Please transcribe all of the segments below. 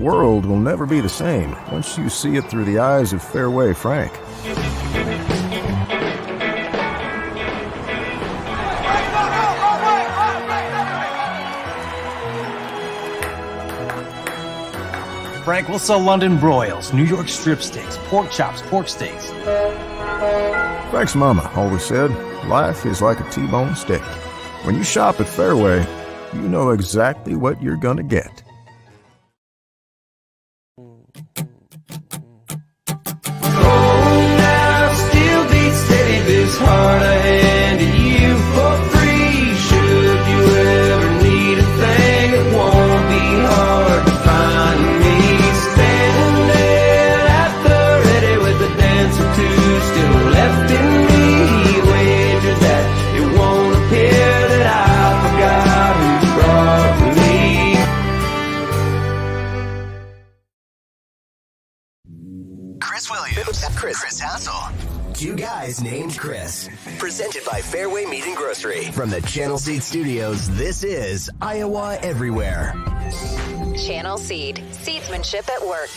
world will never be the same once you see it through the eyes of Fareway Frank. Frank will sell London broils, New York strip steaks, pork chops, pork steaks. Frank's mama always said, life is like a T-bone steak. When you shop at Fareway, you know exactly what you're gonna get. Still beat steady this heart I hand to you for free. Should you ever need a thing, it won't be hard to find me. Standing at the ready with a dance or two still left in me. Wager that it won't appear that I forgot who brought me. Chris Williams, Chris Hassel. Two guys named Chris. Presented by Fareway Meat and Grocery. From the Channel Seed Studios, this is Iowa Everywhere. Channel Seed. Seedsmanship at work.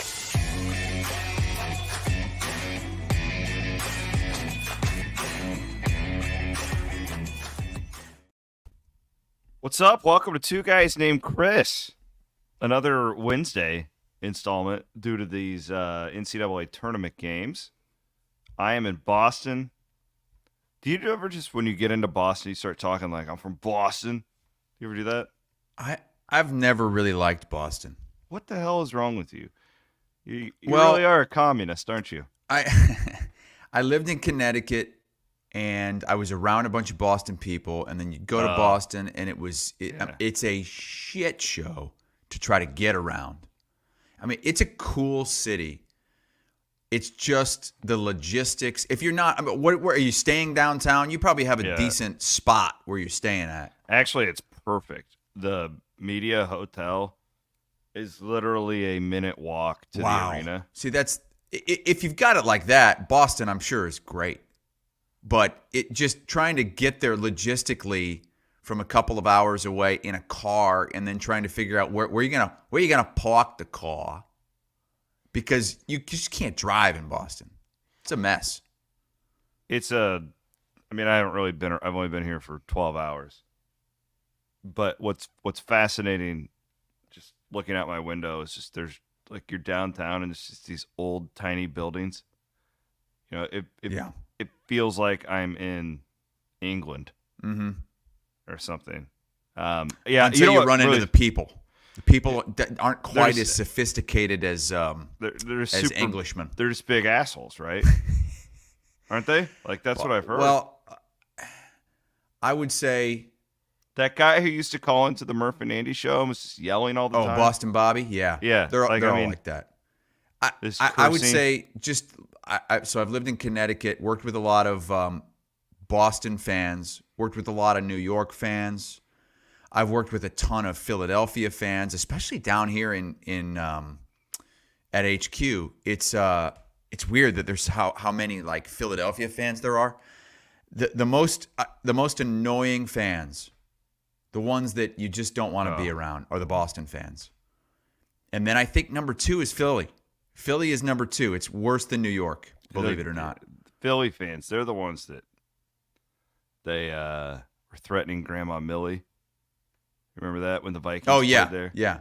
What's up? Welcome to Two Guys Named Chris. Another Wednesday installment due to these NCAA tournament games. I am in Boston. Do you ever just, when you get into Boston, you start talking like, I'm from Boston? You ever do that? I've never really liked Boston. What the hell is wrong with you? You really are a communist, aren't you? I lived in Connecticut, and I was around a bunch of Boston people, and then you go to Boston, and it's a shit show to try to get around. I mean, it's a cool city. It's just the logistics. If you're not, where are you staying downtown? You probably have a decent spot where you're staying at. Actually, it's perfect. The Media Hotel is literally a minute walk to the arena. See, if you've got it like that, Boston, I'm sure, is great. But it just trying to get there logistically from a couple of hours away in a car, and then trying to figure out where you're gonna park the car, because you just can't drive in Boston. It's a mess. I've only been here for 12 hours. But what's fascinating, just looking out my window, is just there's like you're downtown and it's just these old tiny buildings. You know, it feels like I'm in England or something. Until you run into the people. The people that aren't quite as sophisticated as Englishmen. They're just big assholes, right? Aren't they? Like, that's what I've heard. Well, I would say that guy who used to call into the Murph and Andy show and was just yelling all the time. Oh, Boston Bobby? Yeah. Yeah. They're all like that. I would say so I've lived in Connecticut, worked with a lot of Boston fans, worked with a lot of New York fans. I've worked with a ton of Philadelphia fans, especially down here at HQ. It's weird that there's how many like Philadelphia fans there are. The most annoying fans, the ones that you just don't want to be around, are the Boston fans. And then I think number 2 is Philly. Philly is number 2. It's worse than New York, believe it or not. Philly fans, they're the ones that they were threatening Grandma Millie. Remember that when the Vikings played there? Yeah.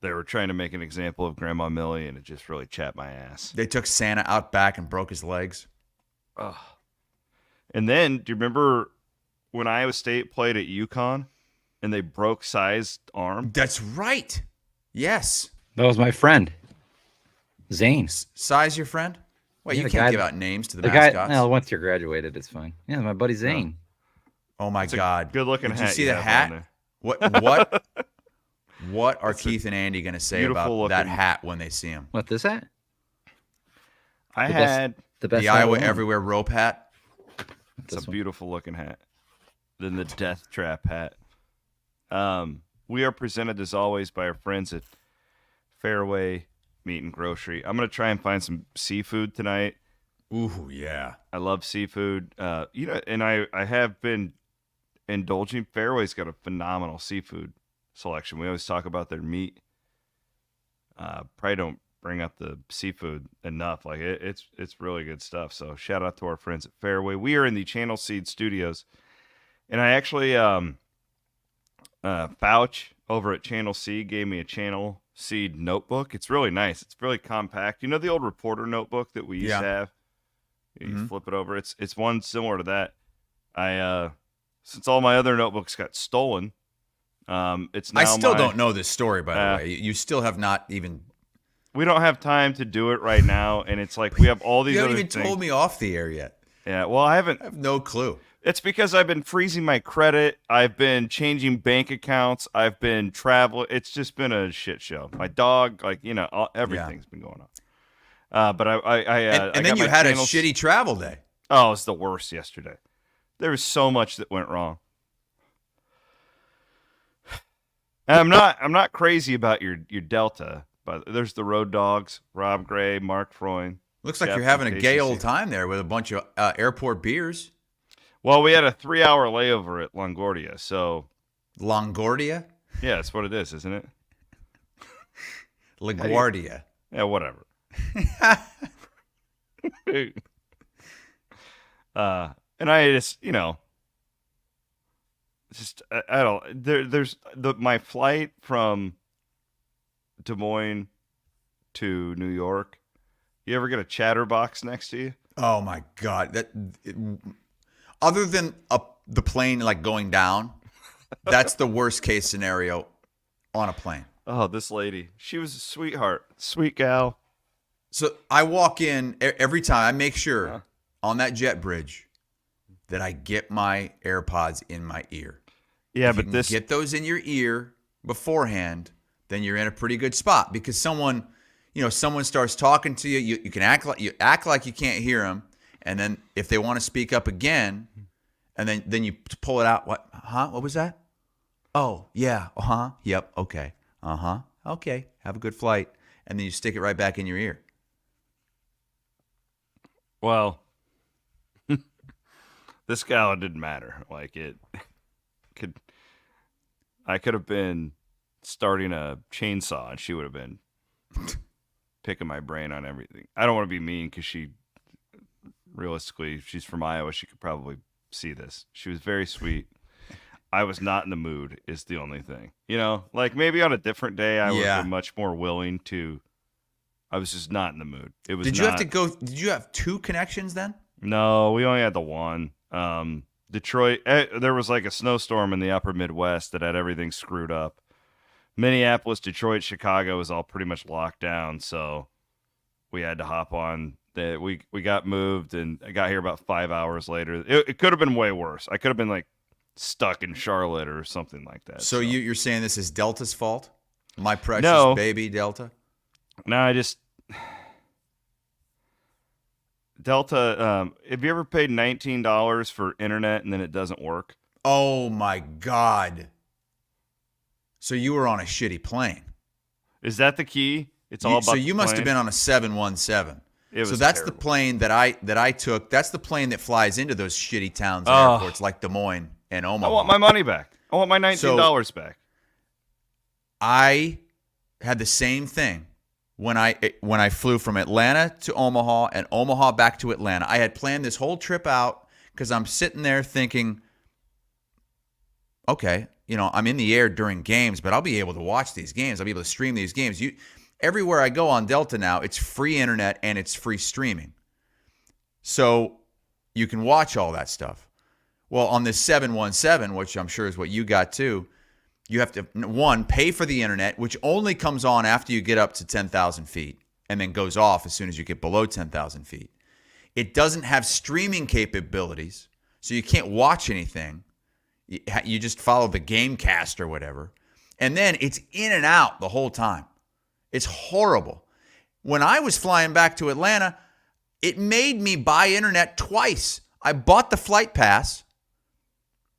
They were trying to make an example of Grandma Millie, and it just really chapped my ass. They took Santa out back and broke his legs. Ugh. And then, do you remember when Iowa State played at UConn and they broke Cy's arm? That's right. Yes. That was my friend, Zane. Cy's your friend? Well, you can't give out names to the mascots. Guy, well, once you're graduated, it's fine. Yeah, my buddy Zane. Oh my God. Good-looking hat. Did you see the hat? What are Keith and Andy going to say about that hat when they see him? What, this hat? I had the Iowa Everywhere rope hat. It's a beautiful looking hat. Then the Death Trap hat. We are presented as always by our friends at Fareway Meat and Grocery. I'm going to try and find some seafood tonight. Ooh, yeah. I love seafood. And I have been indulging. Fareway's got a phenomenal seafood selection. We always talk about their meat. Probably don't bring up the seafood enough. Like it's really good stuff. So shout out to our friends at Fareway. We are in the Channel Seed Studios, and I actually Fouch over at Channel Seed gave me a Channel Seed notebook. It's really nice. It's really compact. You know the old reporter notebook that we used to have? You flip it over. It's one similar to that. I since all my other notebooks got stolen, it's now I still don't know this story, by the way. You still have not even. We don't have time to do it right now, and it's like we have all these. You haven't other even things. told me off the air yet. Yeah, well, I haven't. I have no clue. It's because I've been freezing my credit. I've been changing bank accounts. I've been traveling. It's just been a shit show. My dog, like everything's been going on. But and then you had a shitty travel day. Oh, it was the worst yesterday. There was so much that went wrong. And I'm not crazy about your Delta, but there's the Road Dogs, Rob Gray, Mark Freund. Looks like you're having a gay old time there with a bunch of airport beers. Well, we had a 3-hour layover at LaGuardia, so LaGuardia? Yeah, that's what it is, isn't it? LaGuardia. Yeah, whatever. And I just, I don't. There's my flight from Des Moines to New York. You ever get a chatterbox next to you? Oh my God! Other than the plane like going down, that's the worst case scenario on a plane. Oh, this lady, she was a sweetheart, sweet gal. So I walk in every time. I make sure on that jet bridge that I get my AirPods in my ear. Yeah, if but you can get those in your ear beforehand, then you're in a pretty good spot because someone starts talking to you. You can act like you can't hear them, and then if they want to speak up again, and then you pull it out. What? Huh? What was that? Oh yeah. Yep. Okay. Okay. Have a good flight, and then you stick it right back in your ear. Well, this gal, it didn't matter. Like I could have been starting a chainsaw and she would have been picking my brain on everything. I don't want to be mean because realistically, she's from Iowa. She could probably see this. She was very sweet. I was not in the mood is the only thing. Like maybe on a different day, I would have been much more willing to. I was just not in the mood. It was. Did you have two connections then? No, we only had the one. Detroit, there was like a snowstorm in the upper Midwest that had everything screwed up. Minneapolis, Detroit, Chicago was all pretty much locked down, so we had to hop on. We got moved, and I got here about 5 hours later. It could have been way worse. I could have been like stuck in Charlotte or something like that. So you're saying this is Delta's fault? My precious baby Delta? No, I just... Delta, have you ever paid $19 for internet and then it doesn't work? Oh my God. So you were on a shitty plane. Is that the key? It's all about So you must have been on a 717. So that's terrible. the plane that I took. That's the plane that flies into those shitty towns and airports like Des Moines and Omaha. I want my money back. I want my $19 back. I had the same thing. When I flew from Atlanta to Omaha and Omaha back to Atlanta. I had planned this whole trip out because I'm sitting there thinking, okay, I'm in the air during games, but I'll be able to watch these games. I'll be able to stream these games. Everywhere I go on Delta now, it's free internet and it's free streaming. So you can watch all that stuff. Well, on this 717, which I'm sure is what you got too, you have to, one, pay for the internet, which only comes on after you get up to 10,000 feet and then goes off as soon as you get below 10,000 feet. It doesn't have streaming capabilities, so you can't watch anything. You just follow the Gamecast or whatever. And then it's in and out the whole time. It's horrible. When I was flying back to Atlanta, it made me buy internet twice. I bought the flight pass,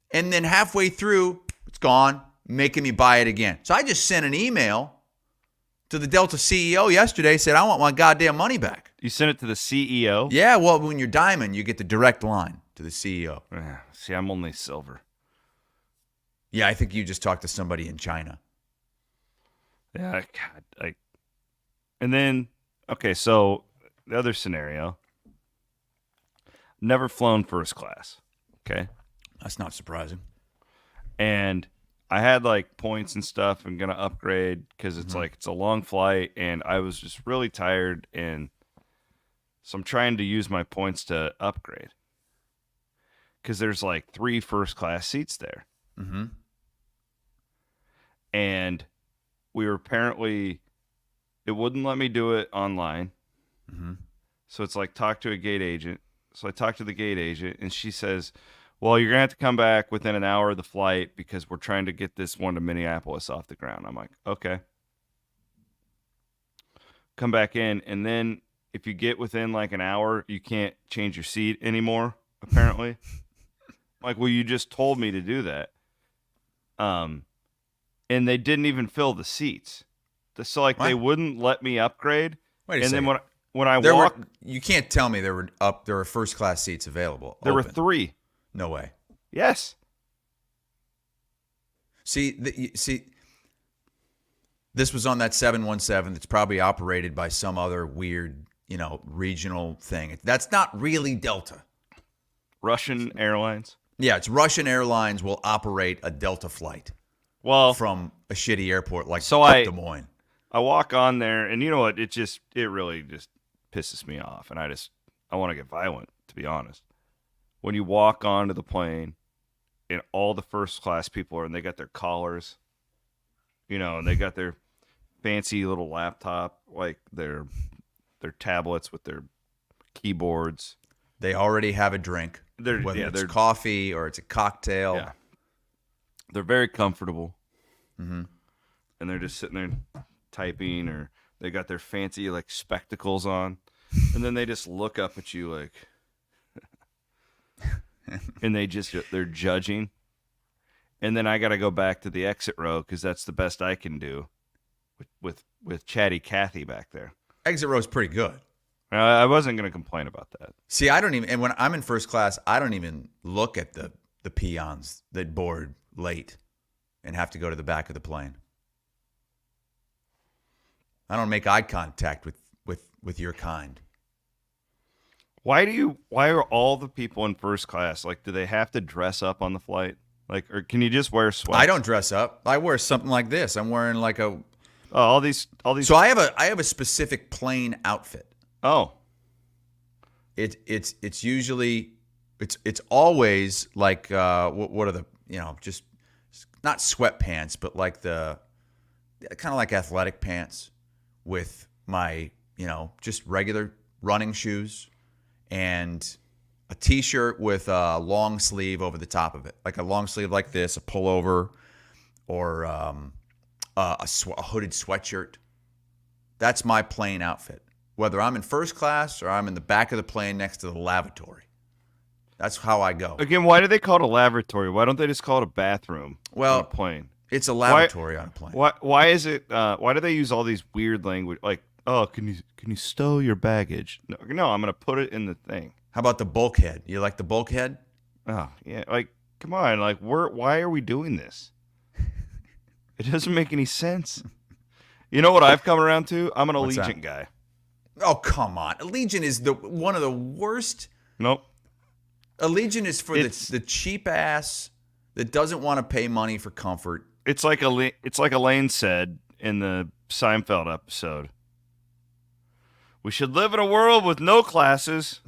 and then halfway through, it's gone, making me buy it again. So I just sent an email to the Delta CEO yesterday, said, I want my goddamn money back. You sent it to the CEO? Yeah, well, when you're Diamond, you get the direct line to the CEO. See, I'm only silver. Yeah, I think you just talked to somebody in China. Yeah, And then, okay, so the other scenario, never flown first class, okay? That's not surprising. And I had like points and stuff and gonna upgrade because it's like it's a long flight and I was just really tired, and so I'm trying to use my points to upgrade because there's like 3 first class seats there. Mm-hmm. And we were apparently, it wouldn't let me do it online. Mm-hmm. So it's like talk to a gate agent. So I talked to the gate agent and she says, well, you're going to have to come back within an hour of the flight because we're trying to get this one to Minneapolis off the ground. I'm like, okay. Come back in. And then if you get within like an hour, you can't change your seat anymore, apparently. Like, well, you just told me to do that. And they didn't even fill the seats. So like What? they wouldn't let me upgrade. Wait a and second. then when I walked, you can't tell me there were first class seats available. there were open. 3. No way. Yes. See, this was on that 717 that's probably operated by some other weird, regional thing. That's not really Delta. Russian Airlines. Yeah, it's Russian Airlines will operate a Delta flight Well, from a shitty airport like So I- Des Moines. I walk on there, and you know what? It really just pisses me off, and I want to get violent, to be honest. When you walk onto the plane, and all the first class people are, and they got their collars, and they got their fancy little laptop, like their tablets with their keyboards. They already have a drink, They're whether it's coffee or it's a cocktail. Yeah. They're very comfortable. Mm-hmm. And they're just sitting there typing, or they got their fancy like spectacles on, and then they just look up at you like, and they're judging. And then I got to go back to the exit row because that's the best I can do with chatty Kathy back there. Exit row is pretty good. I wasn't going to complain about that. See, I don't even, and when I'm in first class, I don't even look at the peons that board late and have to go to the back of the plane. I don't make eye contact with your kind. Why are all the people in first class, like, do they have to dress up on the flight? Like, or can you just wear sweats? I don't dress up. I wear something like this. I'm wearing like a. Oh, all these. So I have a specific plane outfit. Oh. It's usually it's always like what are the just not sweatpants, but like the kind of like athletic pants with my just regular running shoes and a t-shirt with a long sleeve over the top of it, like a long sleeve like this, a pullover, or a hooded sweatshirt. That's my plane outfit, whether I'm in first class or I'm in the back of the plane next to the lavatory. That's how I go. Again, why do they call it a lavatory? Why don't they just call it a bathroom on a plane? It's a lavatory on a plane. Why is it? Why do they use all these weird language? Like, oh, can you stow your baggage? No, I'm gonna put it in the thing. How about the bulkhead? You like the bulkhead? Oh yeah, like come on, like why are we doing this? It doesn't make any sense. You know what I've come around to? I'm an What's Allegiant that? guy. Oh come on, Allegiant is one of the worst. Nope. Allegiant is for the cheap ass that doesn't want to pay money for comfort. It's like Elaine said in the Seinfeld episode. We should live in a world with no classes.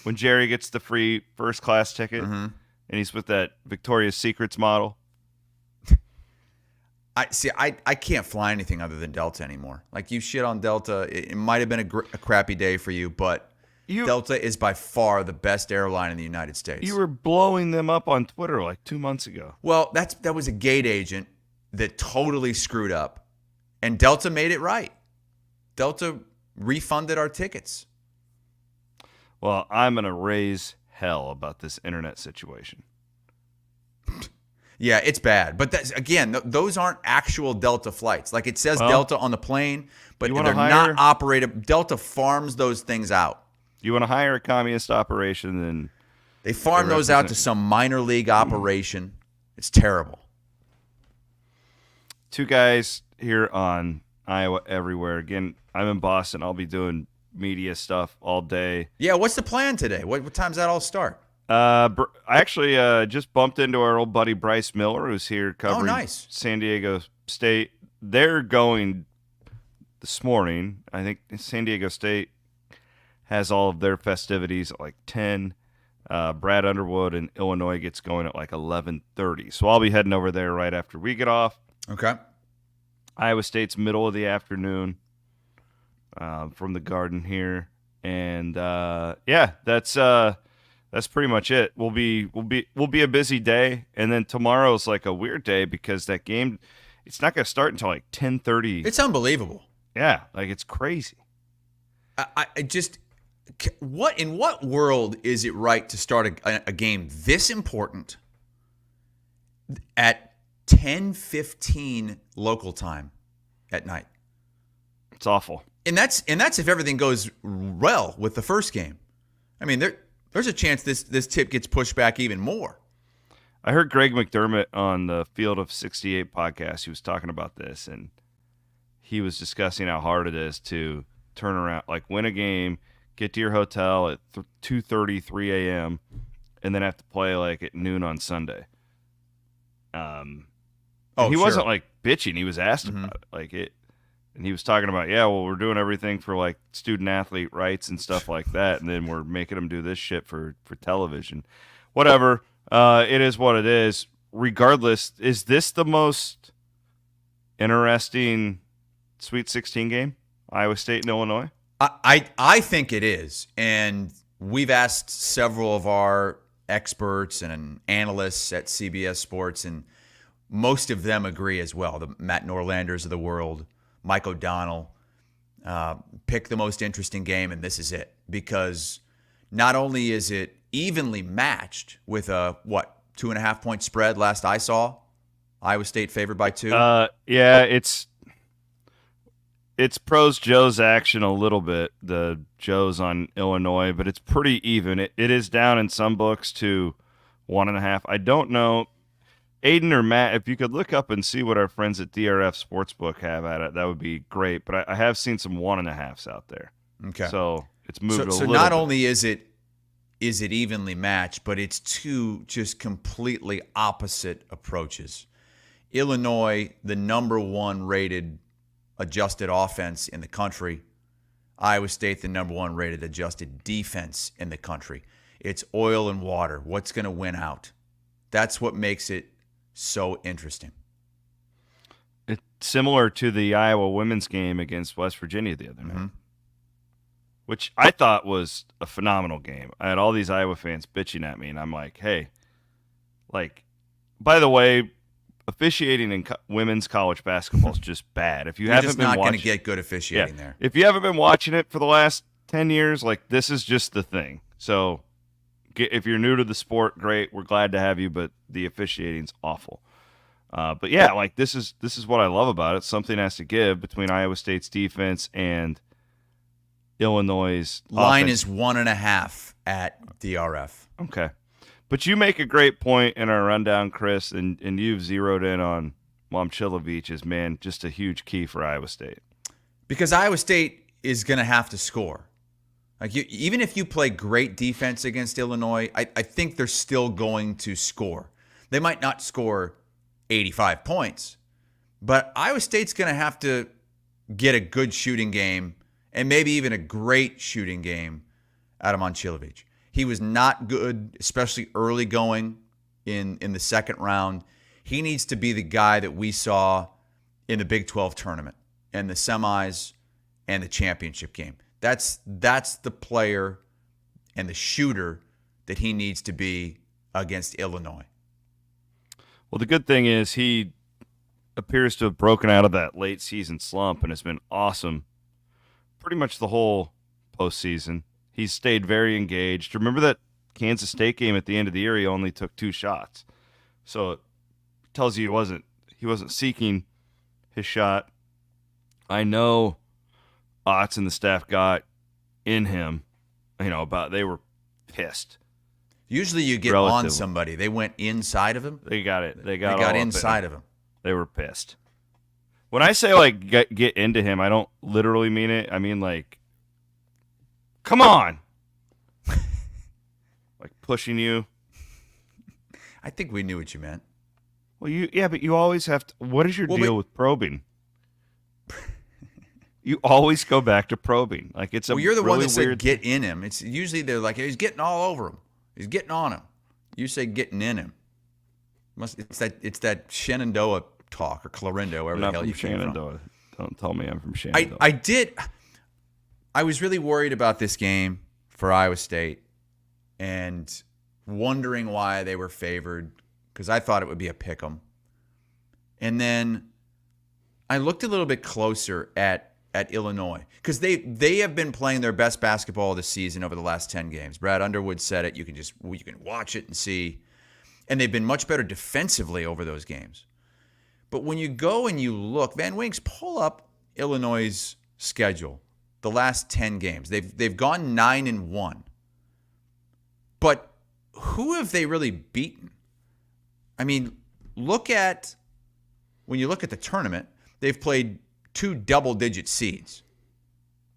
When Jerry gets the free first class ticket, and he's with that Victoria's Secrets model. I can't fly anything other than Delta anymore. Like, you shit on Delta. It might have been a crappy day for you, but Delta is by far the best airline in the United States. You were blowing them up on Twitter like 2 months ago. Well, that was a gate agent that totally screwed up, and Delta made it right. Delta refunded our tickets. Well, I'm going to raise hell about this internet situation. Yeah, it's bad. But those aren't actual Delta flights. Like, it says Delta on the plane, but they're not operated. Delta farms those things out. You want to hire a communist operation, then they farm those out to some minor league operation. It's terrible. 2 guys here on Iowa everywhere. Again, I'm in Boston. I'll be doing media stuff all day. Yeah, what's the plan today? What time's that all start? I actually just bumped into our old buddy Bryce Miller, who's here covering nice. San Diego State. They're going this morning. I think San Diego State has all of their festivities at like 10. Brad Underwood in Illinois gets going at like 11:30. So I'll be heading over there right after we get off. Okay. Iowa State's middle of the afternoon from the Garden here, and that's pretty much it. We'll be a busy day, and then tomorrow's like a weird day because that game, it's not going to start until like 10:30. It's unbelievable. Yeah, like it's crazy. In what world is it right to start a game this important at 10:15 local time at night? It's awful. And that's if everything goes well with the first game. I mean, there's a chance this tip gets pushed back even more. I heard Greg McDermott on the Field of 68 podcast. He was talking about this, and he was discussing how hard it is to turn around, like win a game, get to your hotel at 2:30, 3 a.m., and then have to play like at noon on Sunday. He wasn't like bitching. He was asked about it, like it, and he was talking about, we're doing everything for like student athlete rights and stuff like that, and then we're making them do this shit for television. Whatever. It is what it is. Regardless, is this the most interesting Sweet 16 game? Iowa State and Illinois? I think it is. And we've asked several of our experts and analysts at CBS Sports, and most of them agree as well. The Matt Norlanders of the world, Mike O'Donnell, pick the most interesting game, and this is it. Because not only is it evenly matched with a 2.5 point spread last I saw, Iowa State favored by 2. It's pros Joe's action a little bit, the Joe's on Illinois, but it's pretty even. It is down in some books to 1.5. I don't know, Aiden or Matt, if you could look up and see what our friends at DRF Sportsbook have at it, that would be great. But I have seen some 1.5s out there. Okay, so it's moved a little. So not only is it evenly matched, but it's two just completely opposite approaches. Illinois, the number 1 rated adjusted offense in the country. Iowa State, the number 1 rated adjusted defense in the country. It's oil and water. What's going to win out? That's what makes it so interesting. It's similar to the Iowa women's game against West Virginia the other night, which I thought was a phenomenal game. I had all these Iowa fans bitching at me, and I'm like, hey, by the way, officiating in women's college basketball is just bad. If you're just not going to get good officiating there. If you haven't been watching it for the last 10 years, this is just the thing. So if you're new to the sport, great. We're glad to have you, but the officiating's awful. But this is what I love about it. Something has to give between Iowa State's defense and Illinois' line offense. is 1.5 at DRF. Okay. But you make a great point in our rundown, Chris, and you've zeroed in on Momcilovic as, man, just a huge key for Iowa State. Because Iowa State is going to have to score. Even if you play great defense against Illinois, I think they're still going to score. They might not score 85 points, but Iowa State's going to have to get a good shooting game and maybe even a great shooting game out of Momcilovic. He was not good, especially early going in the second round. He needs to be the guy that we saw in the Big 12 tournament and the semis and the championship game. That's the player and the shooter that he needs to be against Illinois. Well, the good thing is he appears to have broken out of that late season slump and has been awesome pretty much the whole postseason. He's stayed very engaged. Remember that Kansas State game at the end of the year, he only took 2 shots. So it tells you he wasn't seeking his shot. I know Otts and the staff got in him, they were pissed. Usually you get on somebody. They went inside of him. They got it. They got inside of him. They were pissed. When I say like get into him, I don't literally mean it. I mean like, come on, like pushing you. I think we knew what you meant. Well, but you always have to. What is your deal with probing? You always go back to probing. Like it's a. Well, you're the really one that said weird get in him. It's usually they're like he's getting all over him. He's getting on him. You say getting in him. It's that Shenandoah talk or Clarindo, wherever the hell you came from. Don't tell me I'm from Shenandoah. I was really worried about this game for Iowa State and wondering why they were favored because I thought it would be a pick 'em. And then I looked a little bit closer at Illinois because they have been playing their best basketball this season over the last 10 games. Brad Underwood said it. You can watch it and see. And they've been much better defensively over those games. But when you go and you look, Van Winks, pull up Illinois' schedule, the last 10 games. They've gone 9-1. But who have they really beaten? I mean, when you look at the tournament, they've played 2 double-digit seeds,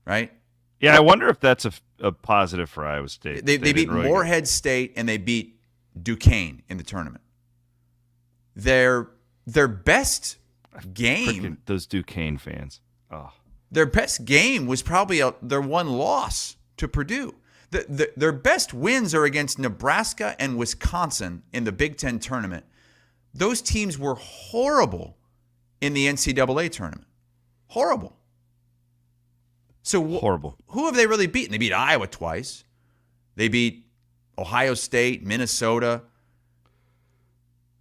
right? Yeah, I wonder if that's a positive for Iowa State. They beat really Morehead State and they beat Duquesne in the tournament. Their best game. Those Duquesne fans. Oh. Their best game was probably their one loss to Purdue. Their best wins are against Nebraska and Wisconsin in the Big Ten tournament. Those teams were horrible in the NCAA tournament. Horrible. So horrible. Who have they really beaten? They beat Iowa twice. They beat Ohio State, Minnesota.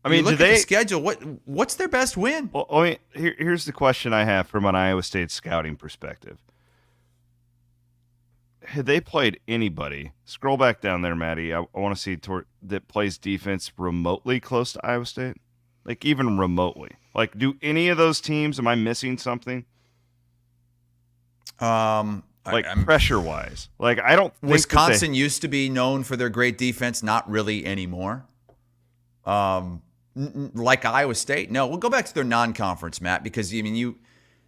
I mean, look at the schedule. What's their best win? Well, I mean, here's the question I have from an Iowa State scouting perspective. Had they played anybody? Scroll back down there, Maddie. I want to see that plays defense remotely close to Iowa State, like even remotely. Like, do any of those teams? Am I missing something? Pressure wise, like I don't. Think Wisconsin used to be known for their great defense, not really anymore. Like Iowa State, no. We'll go back to their non-conference, Matt, because I mean,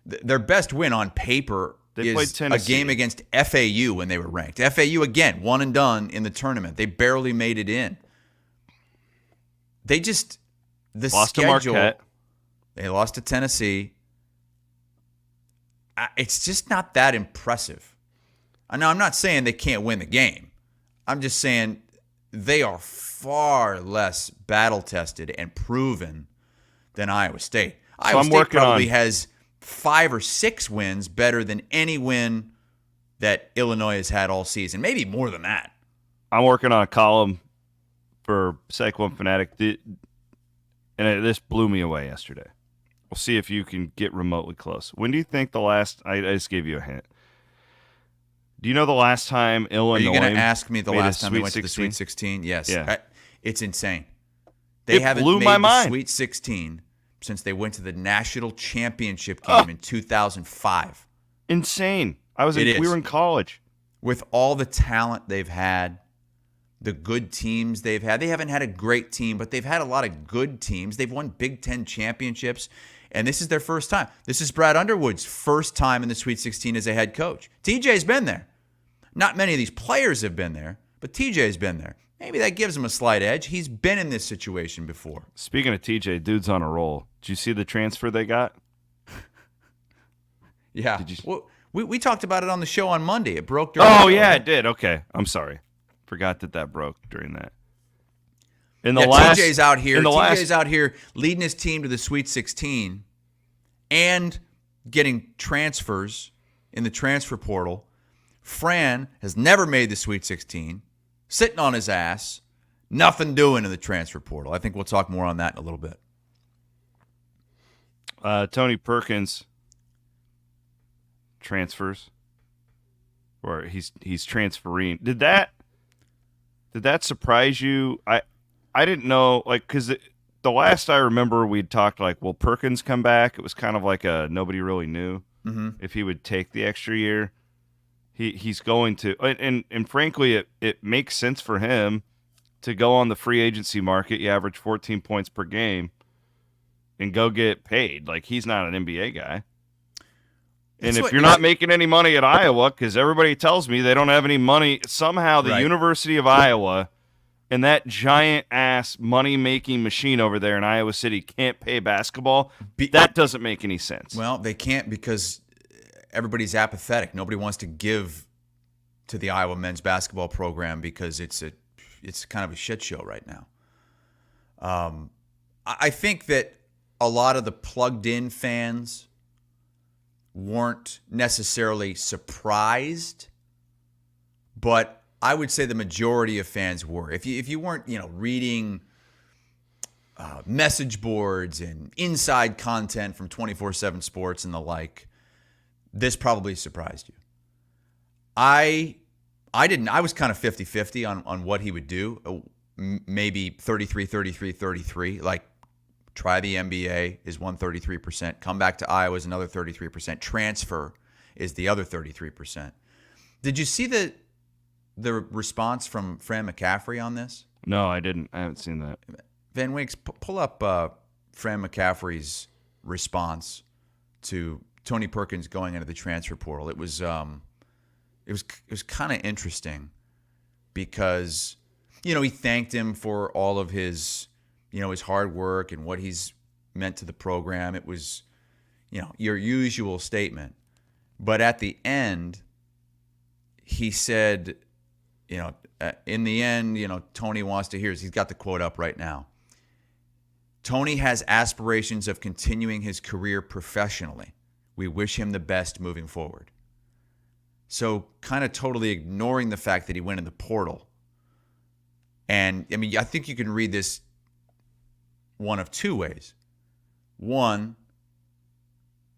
their best win on paper is a game against FAU when they were ranked. FAU again, one and done in the tournament. They barely made it in. They just lost to Marquette. They lost to Tennessee. It's just not that impressive. Now, I'm not saying they can't win the game. I'm just saying they are far less battle-tested and proven than Iowa State. Iowa State probably has 5 or 6 wins better than any win that Illinois has had all season. Maybe more than that. I'm working on a column for Cyclone Fanatic, and this blew me away yesterday. We'll see if you can get remotely close. When do you think I just gave you a hint. Do you know the last time Illinois? Are you going to ask me the last time they went to the Sweet 16? Yes. Yeah. It's insane. They haven't blew made my the mind. Sweet 16 since they went to the national championship game in 2005. Insane. We were in college. With all the talent they've had, the good teams they've had. They haven't had a great team, but they've had a lot of good teams. They've won Big Ten championships, and this is their first time. This is Brad Underwood's first time in the Sweet 16 as a head coach. TJ's been there. Not many of these players have been there, but TJ's been there. Maybe that gives him a slight edge. He's been in this situation before. Speaking of TJ, dude's on a roll. Did you see the transfer they got? Yeah. Well, we talked about it on the show on Monday. It broke during the show. Yeah, it did. Okay. I'm sorry. Forgot that broke during that. TJ's out here. TJ's out here leading his team to the Sweet 16 and getting transfers in the transfer portal. Fran has never made the Sweet 16, sitting on his ass, nothing doing in the transfer portal. I think we'll talk more on that in a little bit. Tony Perkins transfers, or he's transferring. Did that surprise you? I didn't know, like, because the last I remember we'd talked like, will Perkins come back? It was kind of like nobody really knew if he would take the extra year. He's going to, and frankly, it makes sense for him to go on the free agency market. You average 14 points per game. and go get paid. Like, he's not an NBA guy. And That's if what- you're not making any money at Iowa, because everybody tells me they don't have any money, somehow the Right. University of Iowa and that giant-ass money-making machine over there in Iowa City can't pay basketball, that doesn't make any sense. Well, they can't because everybody's apathetic. Nobody wants to give to the Iowa men's basketball program because it's kind of a shit show right now. I think that a lot of the plugged-in fans weren't necessarily surprised, but I would say the majority of fans were. If you weren't, reading message boards and inside content from 24/7 Sports and the like, this probably surprised you. I didn't. I was kind of 50-50 on what he would do. Maybe 33, like try the NBA is 133%. Come back to Iowa is another 33%. Transfer is the other 33%. Did you see the response from Fran McCaffrey on this? No, I didn't. I haven't seen that. Van Winks, pull up Fran McCaffrey's response to Tony Perkins going into the transfer portal. It was kind of interesting because he thanked him for all of his his hard work and what he's meant to the program. It was your usual statement, but at the end he said, in the end, Tony wants to hear. He's got the quote up right now. Tony has aspirations of continuing his career professionally. We wish him the best moving forward. So kind of totally ignoring the fact that he went in the portal. And, I think you can read this one of two ways. One,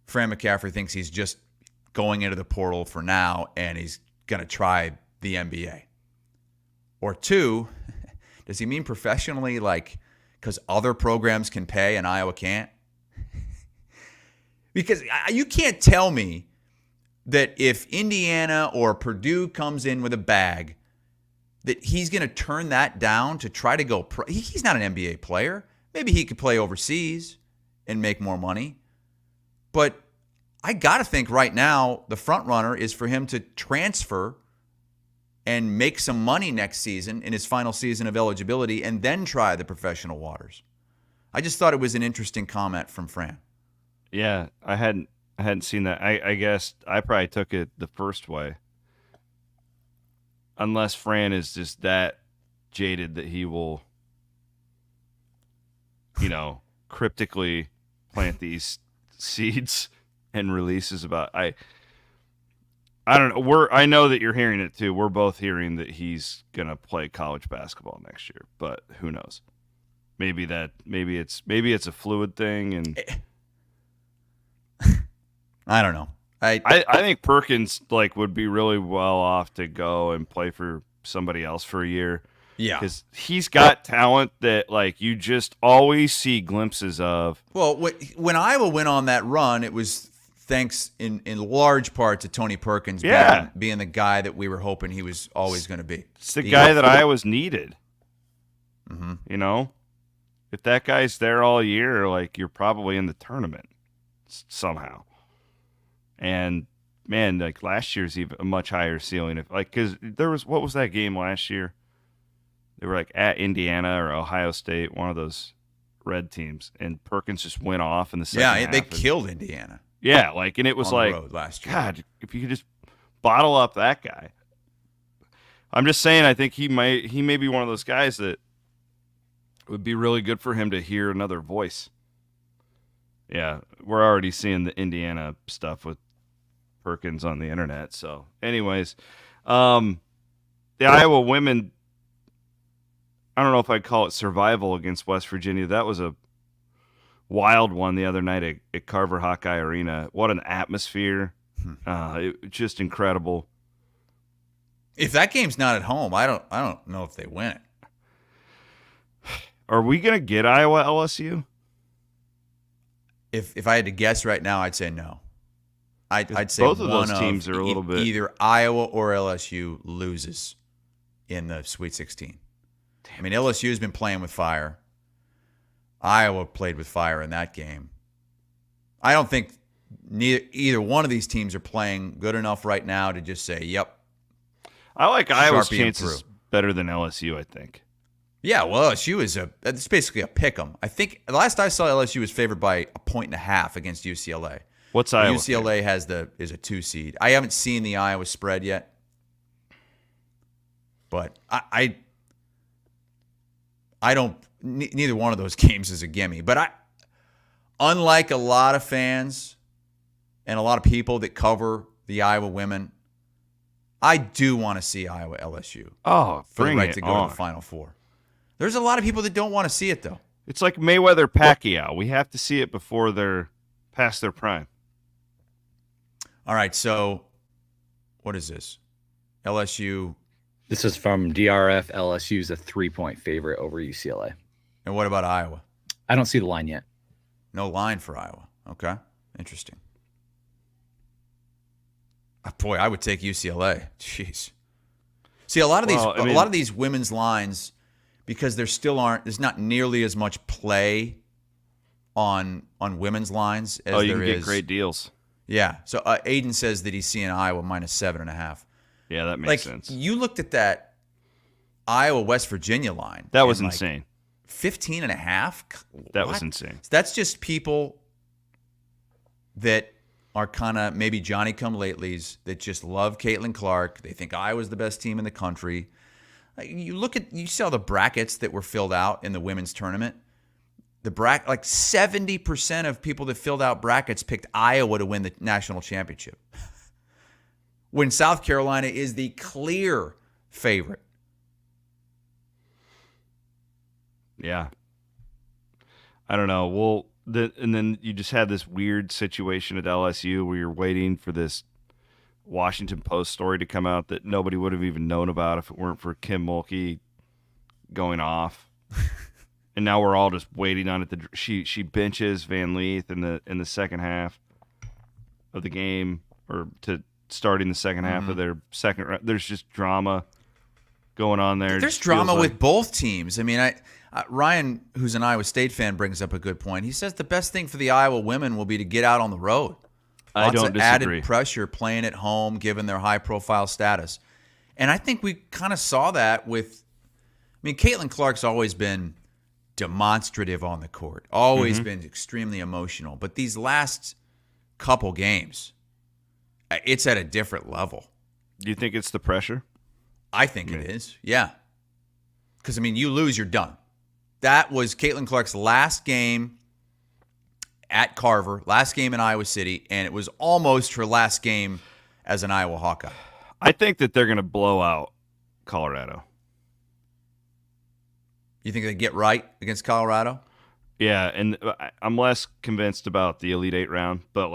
Fran McCaffrey thinks he's just going into the portal for now and he's going to try the NBA. Or two, does he mean professionally, like because other programs can pay and Iowa can't? Because you can't tell me that if Indiana or Purdue comes in with a bag, that he's going to turn that down to try to go pro. He's not an NBA player. Maybe he could play overseas and make more money. But I got to think right now the front runner is for him to transfer and make some money next season in his final season of eligibility and then try the professional waters. I just thought it was an interesting comment from Fran. Yeah, I hadn't seen that. I guess I probably took it the first way. Unless Fran is just that jaded that he will, cryptically plant these seeds and releases about I don't know. I know that you're hearing it too. We're both hearing that he's gonna play college basketball next year, but who knows? Maybe it's a fluid thing, and I don't know. I think Perkins would be really well off to go and play for somebody else for a year. Yeah, because he's got talent that you just always see glimpses of. Well, when Iowa went on that run, it was thanks in large part to Tony Perkins being the guy that we were hoping he was always going to be. It's the guy that Iowa's needed. Mm-hmm. If that guy's there all year, you're probably in the tournament somehow. And man, last year's even a much higher ceiling. Because what was that game last year? They were at Indiana or Ohio State, one of those red teams, and Perkins just went off in the second half. Yeah, they killed Indiana. Yeah, and it was on the road last year. God, if you could just bottle up that guy. I'm just saying, I think he may be one of those guys that would be really good for him to hear another voice. Yeah, we're already seeing the Indiana stuff with Perkins on the internet. So, anyways, the Iowa women, I don't know if I'd call it survival against West Virginia. That was a wild one the other night at Carver Hawkeye Arena. What an atmosphere. Just incredible. If that game's not at home, I don't know if they win it. Are we going to get Iowa LSU? If I had to guess right now, I'd say no. I'd say both of those teams are a little bit. Either Iowa or LSU loses in the Sweet 16. LSU has been playing with fire. Iowa played with fire in that game. I don't think either one of these teams are playing good enough right now to just say, yep. I like Iowa's Sharpie chances better than LSU, I think. Yeah, well, LSU it's basically a pick 'em. I think the last I saw, LSU was favored by 1.5 against UCLA. What's Iowa? UCLA is a 2 seed. I haven't seen the Iowa spread yet, but I don't. Neither one of those games is a gimme. But unlike a lot of fans and a lot of people that cover the Iowa women, I do want to see Iowa LSU. Oh, for the bring right it to go on. to the Final Four. There's a lot of people that don't want to see it though. It's like Mayweather Pacquiao. We have to see it before they're past their prime. All right, so what is this? LSU. This is from DRF. LSU's a 3-point favorite over UCLA. And what about Iowa? I don't see the line yet. No line for Iowa. Okay, interesting. Boy, I would take UCLA. Jeez. See, a lot of these women's lines, because there's not nearly as much play on women's lines as there is. You can get great deals. Yeah. So Aiden says that he's seeing Iowa -7.5. Yeah, that makes sense. You looked at that Iowa West Virginia line. That was insane. 15.5. That was insane. That's just people that are kind of maybe Johnny-come-latelys that just love Caitlin Clark. They think Iowa's the best team in the country. You saw the brackets that were filled out in the women's tournament. The 70% of people that filled out brackets picked Iowa to win the national championship, when South Carolina is the clear favorite. Yeah. I don't know. And then you just had this weird situation at LSU where you're waiting for this Washington Post story to come out that nobody would have even known about if it weren't for Kim Mulkey going off. And now we're all just waiting on it. She benches Van Leeth in the second half of the game, or to starting the second half of their second round. There's just drama going on there. There's drama with both teams. I mean, Ryan, who's an Iowa State fan, brings up a good point. He says the best thing for the Iowa women will be to get out on the road. I don't disagree. Added pressure playing at home, given their high-profile status. And I think we kind of saw that with – I mean, Caitlin Clark's always been demonstrative on the court, always been extremely emotional. But these last couple games, it's at a different level. Do you think it's the pressure? I think it is, yeah. Because, I mean, you lose, you're done. That was Caitlin Clark's last game at Carver, last game in Iowa City, and it was almost her last game as an Iowa Hawkeye. I think that they're going to blow out Colorado. You think they get right against Colorado? Yeah, and I'm less convinced about the Elite Eight round, but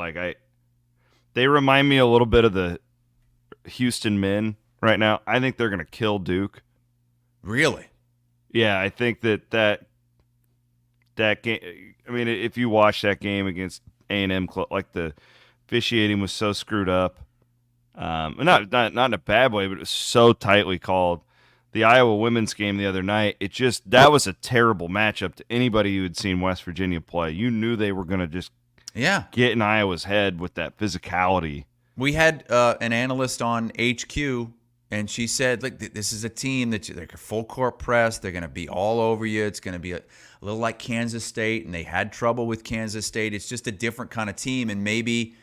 they remind me a little bit of the Houston men right now. I think they're going to kill Duke. Really? Yeah, I think that game. I mean, if you watch that game against A&M, like the officiating was so screwed up, not in a bad way, but it was so tightly called. The Iowa women's game the other night, that was a terrible matchup to anybody who had seen West Virginia play. You knew they were going to just get in Iowa's head with that physicality. We had an analyst on HQ, and she said, "Look, this is a team that they're full court press. They're going to be all over you. It's going to be a little like Kansas State, and they had trouble with Kansas State. It's just a different kind of team, and maybe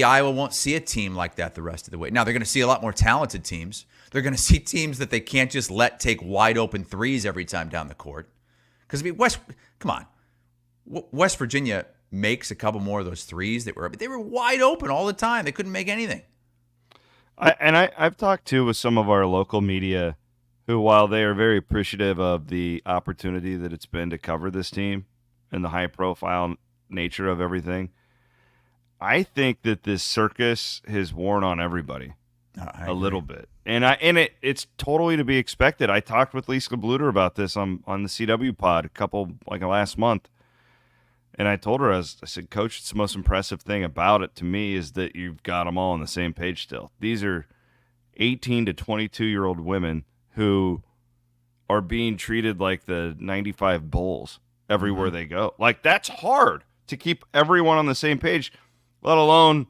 Iowa won't see a team like that the rest of the way. Now, they're going to see a lot more talented teams. They're going to see teams that they can't just let take wide open threes every time down the court. Because, I mean, come on. West Virginia makes a couple more of those threes they were wide open all the time. They couldn't make anything. I've talked with some of our local media who, while they are very appreciative of the opportunity that it's been to cover this team and the high-profile nature of everything, I think that this circus has worn on everybody a little bit. And it's totally to be expected. I talked with Lisa Bluter about this on the CW pod last month. And I told her, I said, Coach, it's the most impressive thing about it to me is that you've got them all on the same page still. These are 18 to 22-year-old women who are being treated like the 95 Bulls everywhere they go. Like, that's hard to keep everyone on the same page, let alone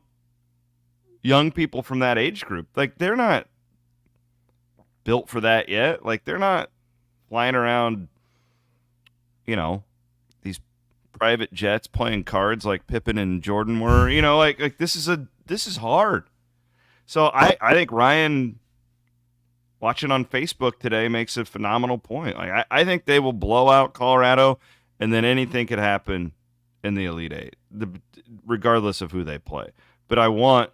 young people from that age group. Like, they're not built for that yet. Like, they're not flying around, these private jets playing cards like Pippen and Jordan were. Like this is hard. So I think Ryan, watching on Facebook today, makes a phenomenal point. Like, I think they will blow out Colorado, and then anything could happen in the Elite Eight, regardless of who they play. But I want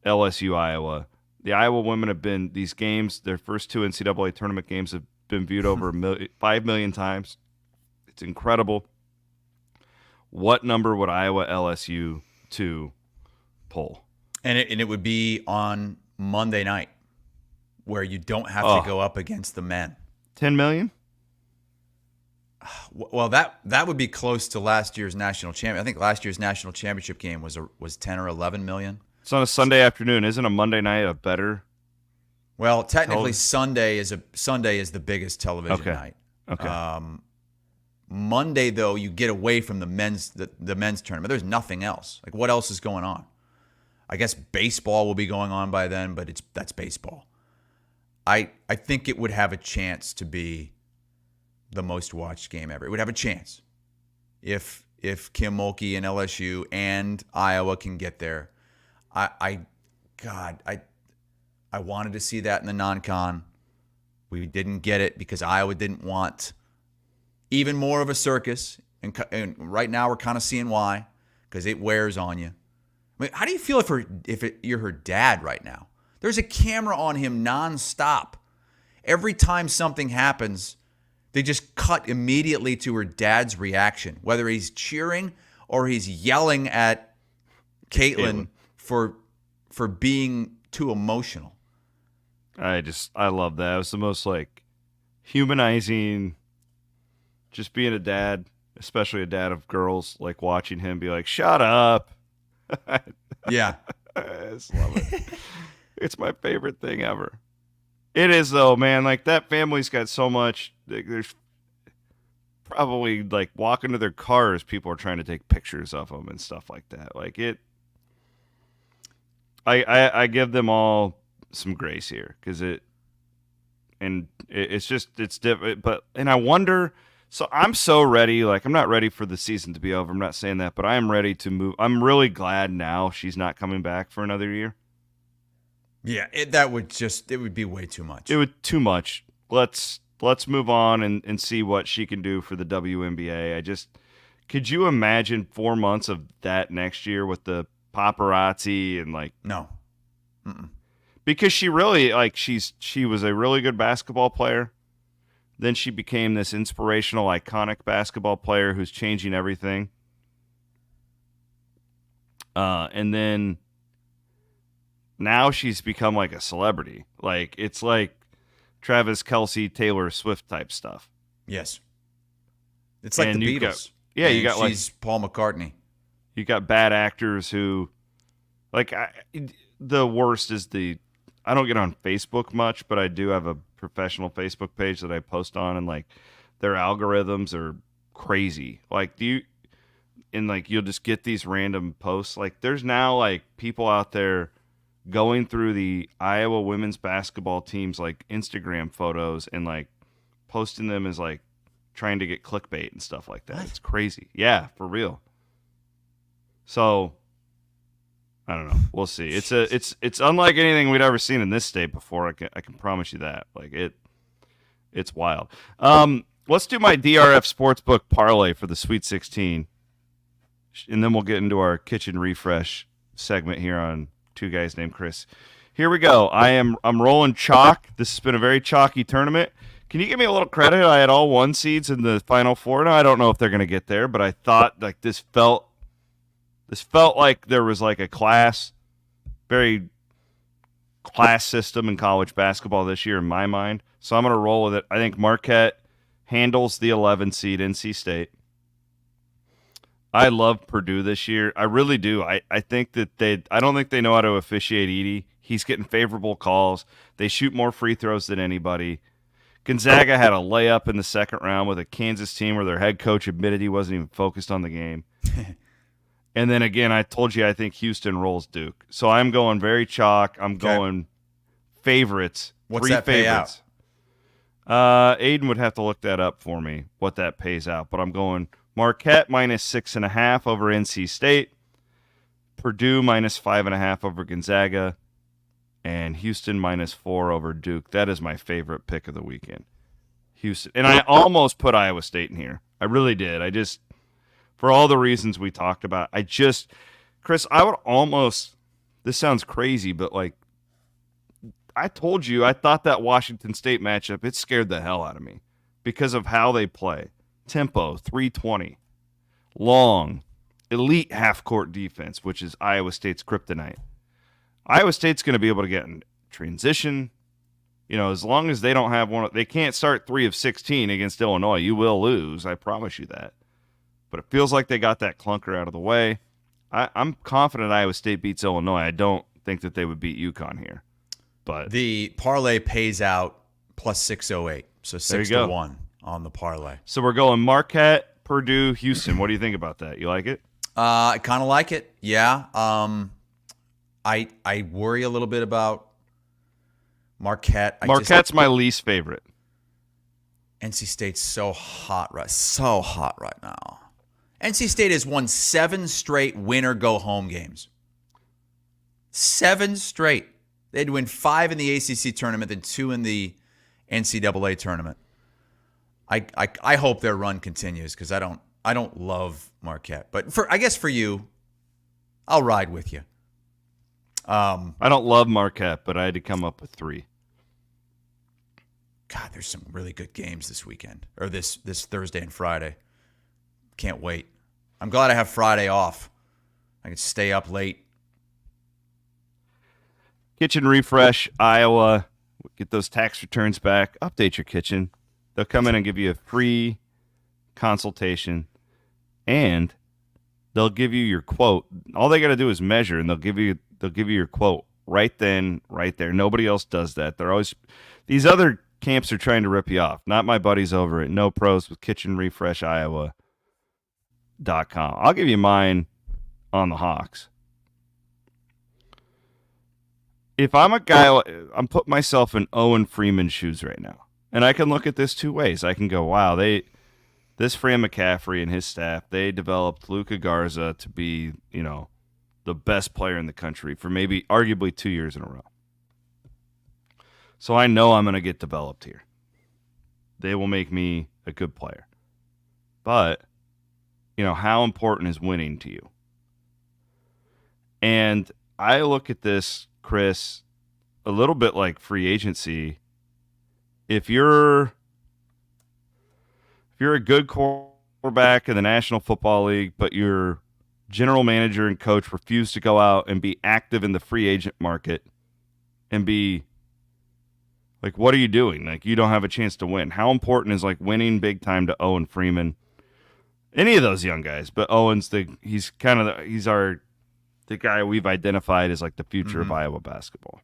LSU Iowa. The Iowa women have been, these games, their first 2 NCAA tournament games have been viewed over 5 million times. It's incredible. What number would Iowa LSU to pull? And it would be on Monday night, where you don't have to go up against the men. 10 million? Well, that would be close to last year's national champion. I think last year's national championship game was 10 or 11 million. It's on a Sunday afternoon. Isn't a Monday night a better? Well, technically Sunday is the biggest television night. Okay. Monday, though, you get away from the men's tournament. There's nothing else. Like, what else is going on? I guess baseball will be going on by then, but that's baseball. I think it would have a chance to be the most watched game ever. It would have a chance if Kim Mulkey and LSU and Iowa can get there. I wanted to see that in the non-con. We didn't get it because Iowa didn't want even more of a circus, and right now we're kind of seeing why, because it wears on you. I mean, how do you feel if you're her dad right now? There's a camera on him nonstop. Every time something happens, they just cut immediately to her dad's reaction, whether he's cheering or he's yelling at Caitlin for being too emotional. I love that. It was the most humanizing, just being a dad, especially a dad of girls, watching him be like, shut up. Yeah. I just love it. It's my favorite thing ever. It is, though, man. That family's got so much. There's probably, walking to their cars, people are trying to take pictures of them and stuff like that. I give them all some grace here, because it's different. And I wonder, so I'm so ready. I'm not ready for the season to be over. I'm not saying that, but I am ready to move. I'm really glad now she's not coming back for another year. Yeah, it would be way too much. It would too much. Let's move on and see what she can do for the WNBA. Could you imagine 4 months of that next year with the paparazzi and No. Mm-mm. Because she really she was a really good basketball player. Then she became this inspirational, iconic basketball player who's changing everything. And then now she's become a celebrity. It's like Travis Kelce, Taylor Swift type stuff. Yes. It's like and the Beatles. You got she's Paul McCartney. You got bad actors who, the worst is I don't get on Facebook much, but I do have a professional Facebook page that I post on, and their algorithms are crazy. You'll just get these random posts. There's now people out there going through the Iowa women's basketball team's Instagram photos and posting them as trying to get clickbait and stuff like that. What? It's crazy. Yeah, for real. So I don't know. We'll see. It's unlike anything we'd ever seen in this state before. I can promise you that. It's wild. Let's do my DRF Sportsbook parlay for the Sweet 16, and then we'll get into our kitchen refresh segment here on Two Guys Named Chris. Here we go. I'm rolling chalk. This has been a very chalky tournament. Can you give me a little credit? I had all 1 seeds in the Final Four. Now I don't know if they're going to get there, but I thought this felt like there was a very class system in college basketball this year in my mind. So I'm going to roll with it. I think Marquette handles the 11 seed NC State. I love Purdue this year. I really do. I think that I don't think they know how to officiate Edey. He's getting favorable calls. They shoot more free throws than anybody. Gonzaga had a layup in the second round with a Kansas team where their head coach admitted he wasn't even focused on the game. And then again, I told you I think Houston rolls Duke. So I'm going very chalk. I'm going favorites. What's 3 that favorites. Aiden would have to look that up for me, what that pays out. But I'm going Marquette -6.5 over NC State, Purdue -5.5 over Gonzaga, and Houston -4 over Duke. That is my favorite pick of the weekend. Houston. And I almost put Iowa State in here. I really did. I just, for all the reasons we talked about, Chris, I would almost, this sounds crazy, but like, I told you, I thought that Washington State matchup, it scared the hell out of me because of how they play. Tempo, 320, long, elite half-court defense, which is Iowa State's kryptonite. Iowa State's going to be able to get in transition. As long as they don't have they can't start 3 of 16 against Illinois. You will lose, I promise you that. But it feels like they got that clunker out of the way. I'm confident Iowa State beats Illinois. I don't think that they would beat UConn here. But the parlay pays out plus 608, so 6-1 on the parlay. So we're going Marquette, Purdue, Houston. What do you think about that? You like it? I kind of like it. Yeah. I worry a little bit about Marquette. Marquette's my least favorite. NC State's so hot right now. NC State has won 7 straight win-or-go-home games. 7 straight. They had to win 5 in the ACC tournament, then 2 in the NCAA tournament. I hope their run continues because I don't love Marquette, but I guess for you, I'll ride with you. I don't love Marquette, but I had to come up with 3. God, there's some really good games this weekend or this Thursday and Friday. Can't wait. I'm glad I have Friday off. I can stay up late. Kitchen refresh, Iowa. Get those tax returns back. Update your kitchen. They'll come in and give you a free consultation, and they'll give you your quote. All they got to do is measure, and they'll give you your quote right then, right there. Nobody else does that. They're always these other camps are trying to rip you off. Not my buddies over at No Pros with KitchenRefreshIowa.com. I'll give you mine on the Hawks. If I'm a guy, I'm putting myself in Owen Freeman's shoes right now. And I can look at this 2 ways. I can go, wow, this Fran McCaffrey and his staff, they developed Luka Garza to be, the best player in the country for maybe arguably 2 years in a row. So I know I'm going to get developed here. They will make me a good player. But, how important is winning to you? And I look at this, Chris, a little bit like free agency. If you're a good quarterback in the National Football League, but your general manager and coach refuse to go out and be active in the free agent market and be like, what are you doing? Like, you don't have a chance to win. How important is like winning big time to Owen Freeman? Any of those young guys, but Owen's he's the guy we've identified as like the future of Iowa basketball.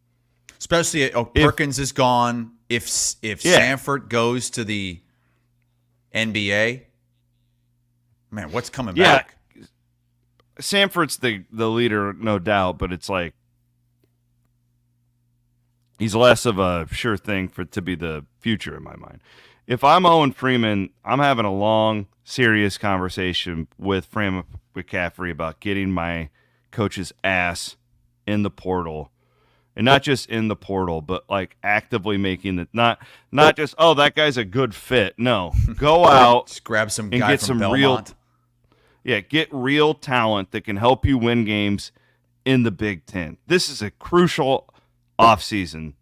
Especially Perkins is gone. If Sanford goes to the NBA, man, what's coming back? Sanford's the leader, no doubt, but it's like he's less of a sure thing to be the future in my mind. If I'm Owen Freeman, I'm having a long, serious conversation with Fran McCaffrey about getting my coach's ass in the portal. And not just in the portal, but like actively making it not just, oh, that guy's a good fit. No, go out, just grab some and guy get from some Belmont. get real talent that can help you win games in the Big Ten. This is a crucial offseason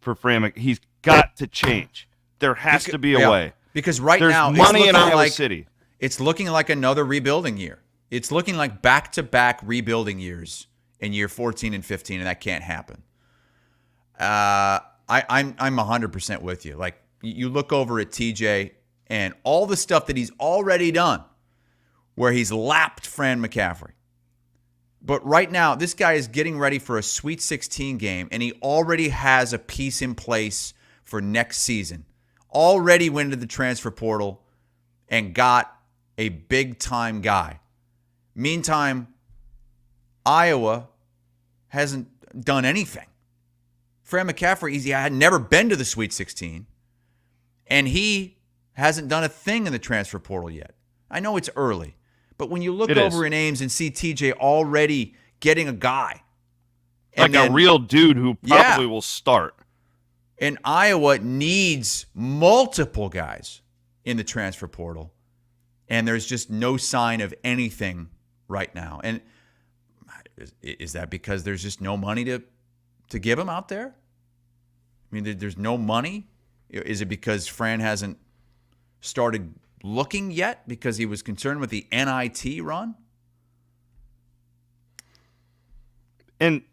for Fran. He's got to change. There has to be a way because right there's now money in Iowa like, City. It's looking like another rebuilding year. It's looking like back-to-back rebuilding years in year 14 and 15, and that can't happen. I'm 100% with you. Like, you look over at TJ and all the stuff that he's already done where he's lapped Fran McCaffrey. But right now, this guy is getting ready for a Sweet 16 game, and he already has a piece in place for next season. already went into the transfer portal and got a big-time guy. Meantime, Iowa hasn't done anything. Fran McCaffrey, he had never been to the Sweet 16, and he hasn't done a thing in the transfer portal yet. I know it's early, but when you look over in Ames and see TJ already getting a guy. Like a real dude who probably will start. And Iowa needs multiple guys in the transfer portal, and there's just no sign of anything right now. And is that because there's just no money to give him out there? I mean, there's no money? Is it because Fran hasn't started looking yet because he was concerned with the NIT run? And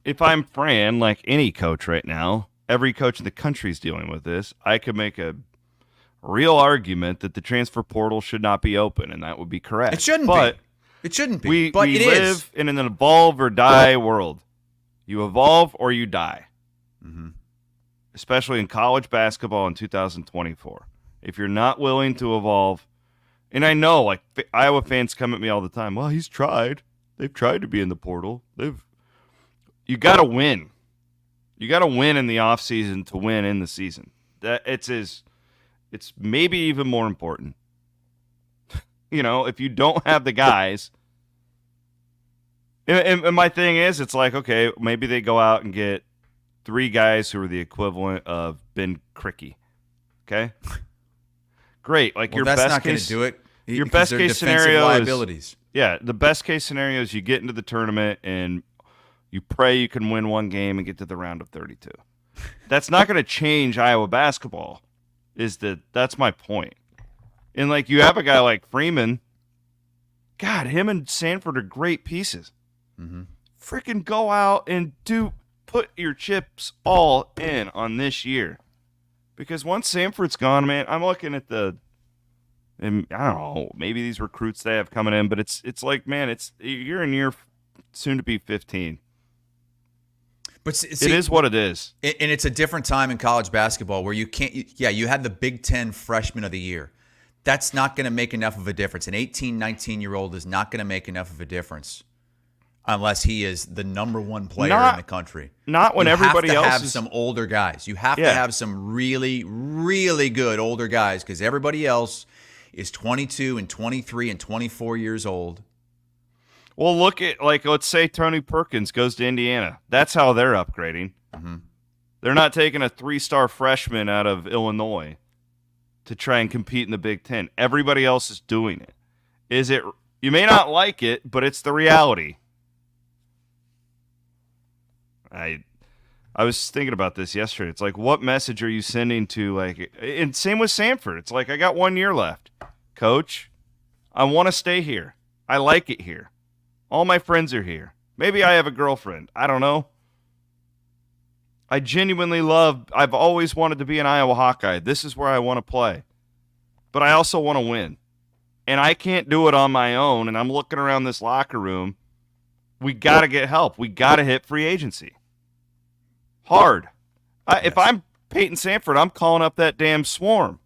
if I'm Fran, like any coach right now, every coach in the country is dealing with this, I could make a real argument that the transfer portal should not be open, and that would be correct. It shouldn't be. It shouldn't be. We live in an evolve or die world. You evolve or you die. Mm-hmm. Especially in college basketball in 2024. If you're not willing to evolve, and I know, like, Iowa fans come at me all the time, well, he's tried. They've tried to be in the portal. You got to win. You got to win in the offseason to win in the season. It's maybe even more important. If you don't have the guys, and my thing is, it's like, okay, maybe they go out and get 3 guys who are the equivalent of Ben Krikke. Okay? Great. Like, your that's best not going case, to do it. Your best case scenario liabilities. The best case scenario is you get into the tournament and you pray you can win one game and get to the round of 32. That's not going to change Iowa basketball. That's my point. And, like, you have a guy like Freeman. God, him and Sanford are great pieces. Mm-hmm. Freaking go out and put your chips all in on this year. Because once Sanford's gone, man, I'm looking at and I don't know, maybe these recruits they have coming in, but it's like, man, you're in year soon to be 15. But see, it is what it is. And it's a different time in college basketball where you can't, you had the Big Ten freshman of the year. That's not going to make enough of a difference. An 18, 19-year-old is not going to make enough of a difference unless he is the number one player in the country. Not when everybody else You have to have some older guys. You have to have some really, really good older guys because everybody else is 22 and 23 and 24 years old. Well, look at, like, let's say Tony Perkins goes to Indiana. That's how they're upgrading. Mm-hmm. They're not taking a 3-star freshman out of Illinois to try and compete in the Big Ten. Everybody else is doing it. You may not like it, but it's the reality. I was thinking about this yesterday. It's like, what message are you sending to, like, and same with Sanford. It's like, I got 1 year left. Coach, I want to stay here. I like it here. All my friends are here. Maybe I have a girlfriend. I don't know. I genuinely I've always wanted to be an Iowa Hawkeye. This is where I want to play. But I also want to win. And I can't do it on my own. And I'm looking around this locker room. We got to get help. We got to hit free agency. Hard. If I'm Peyton Sanford, I'm calling up that damn swarm.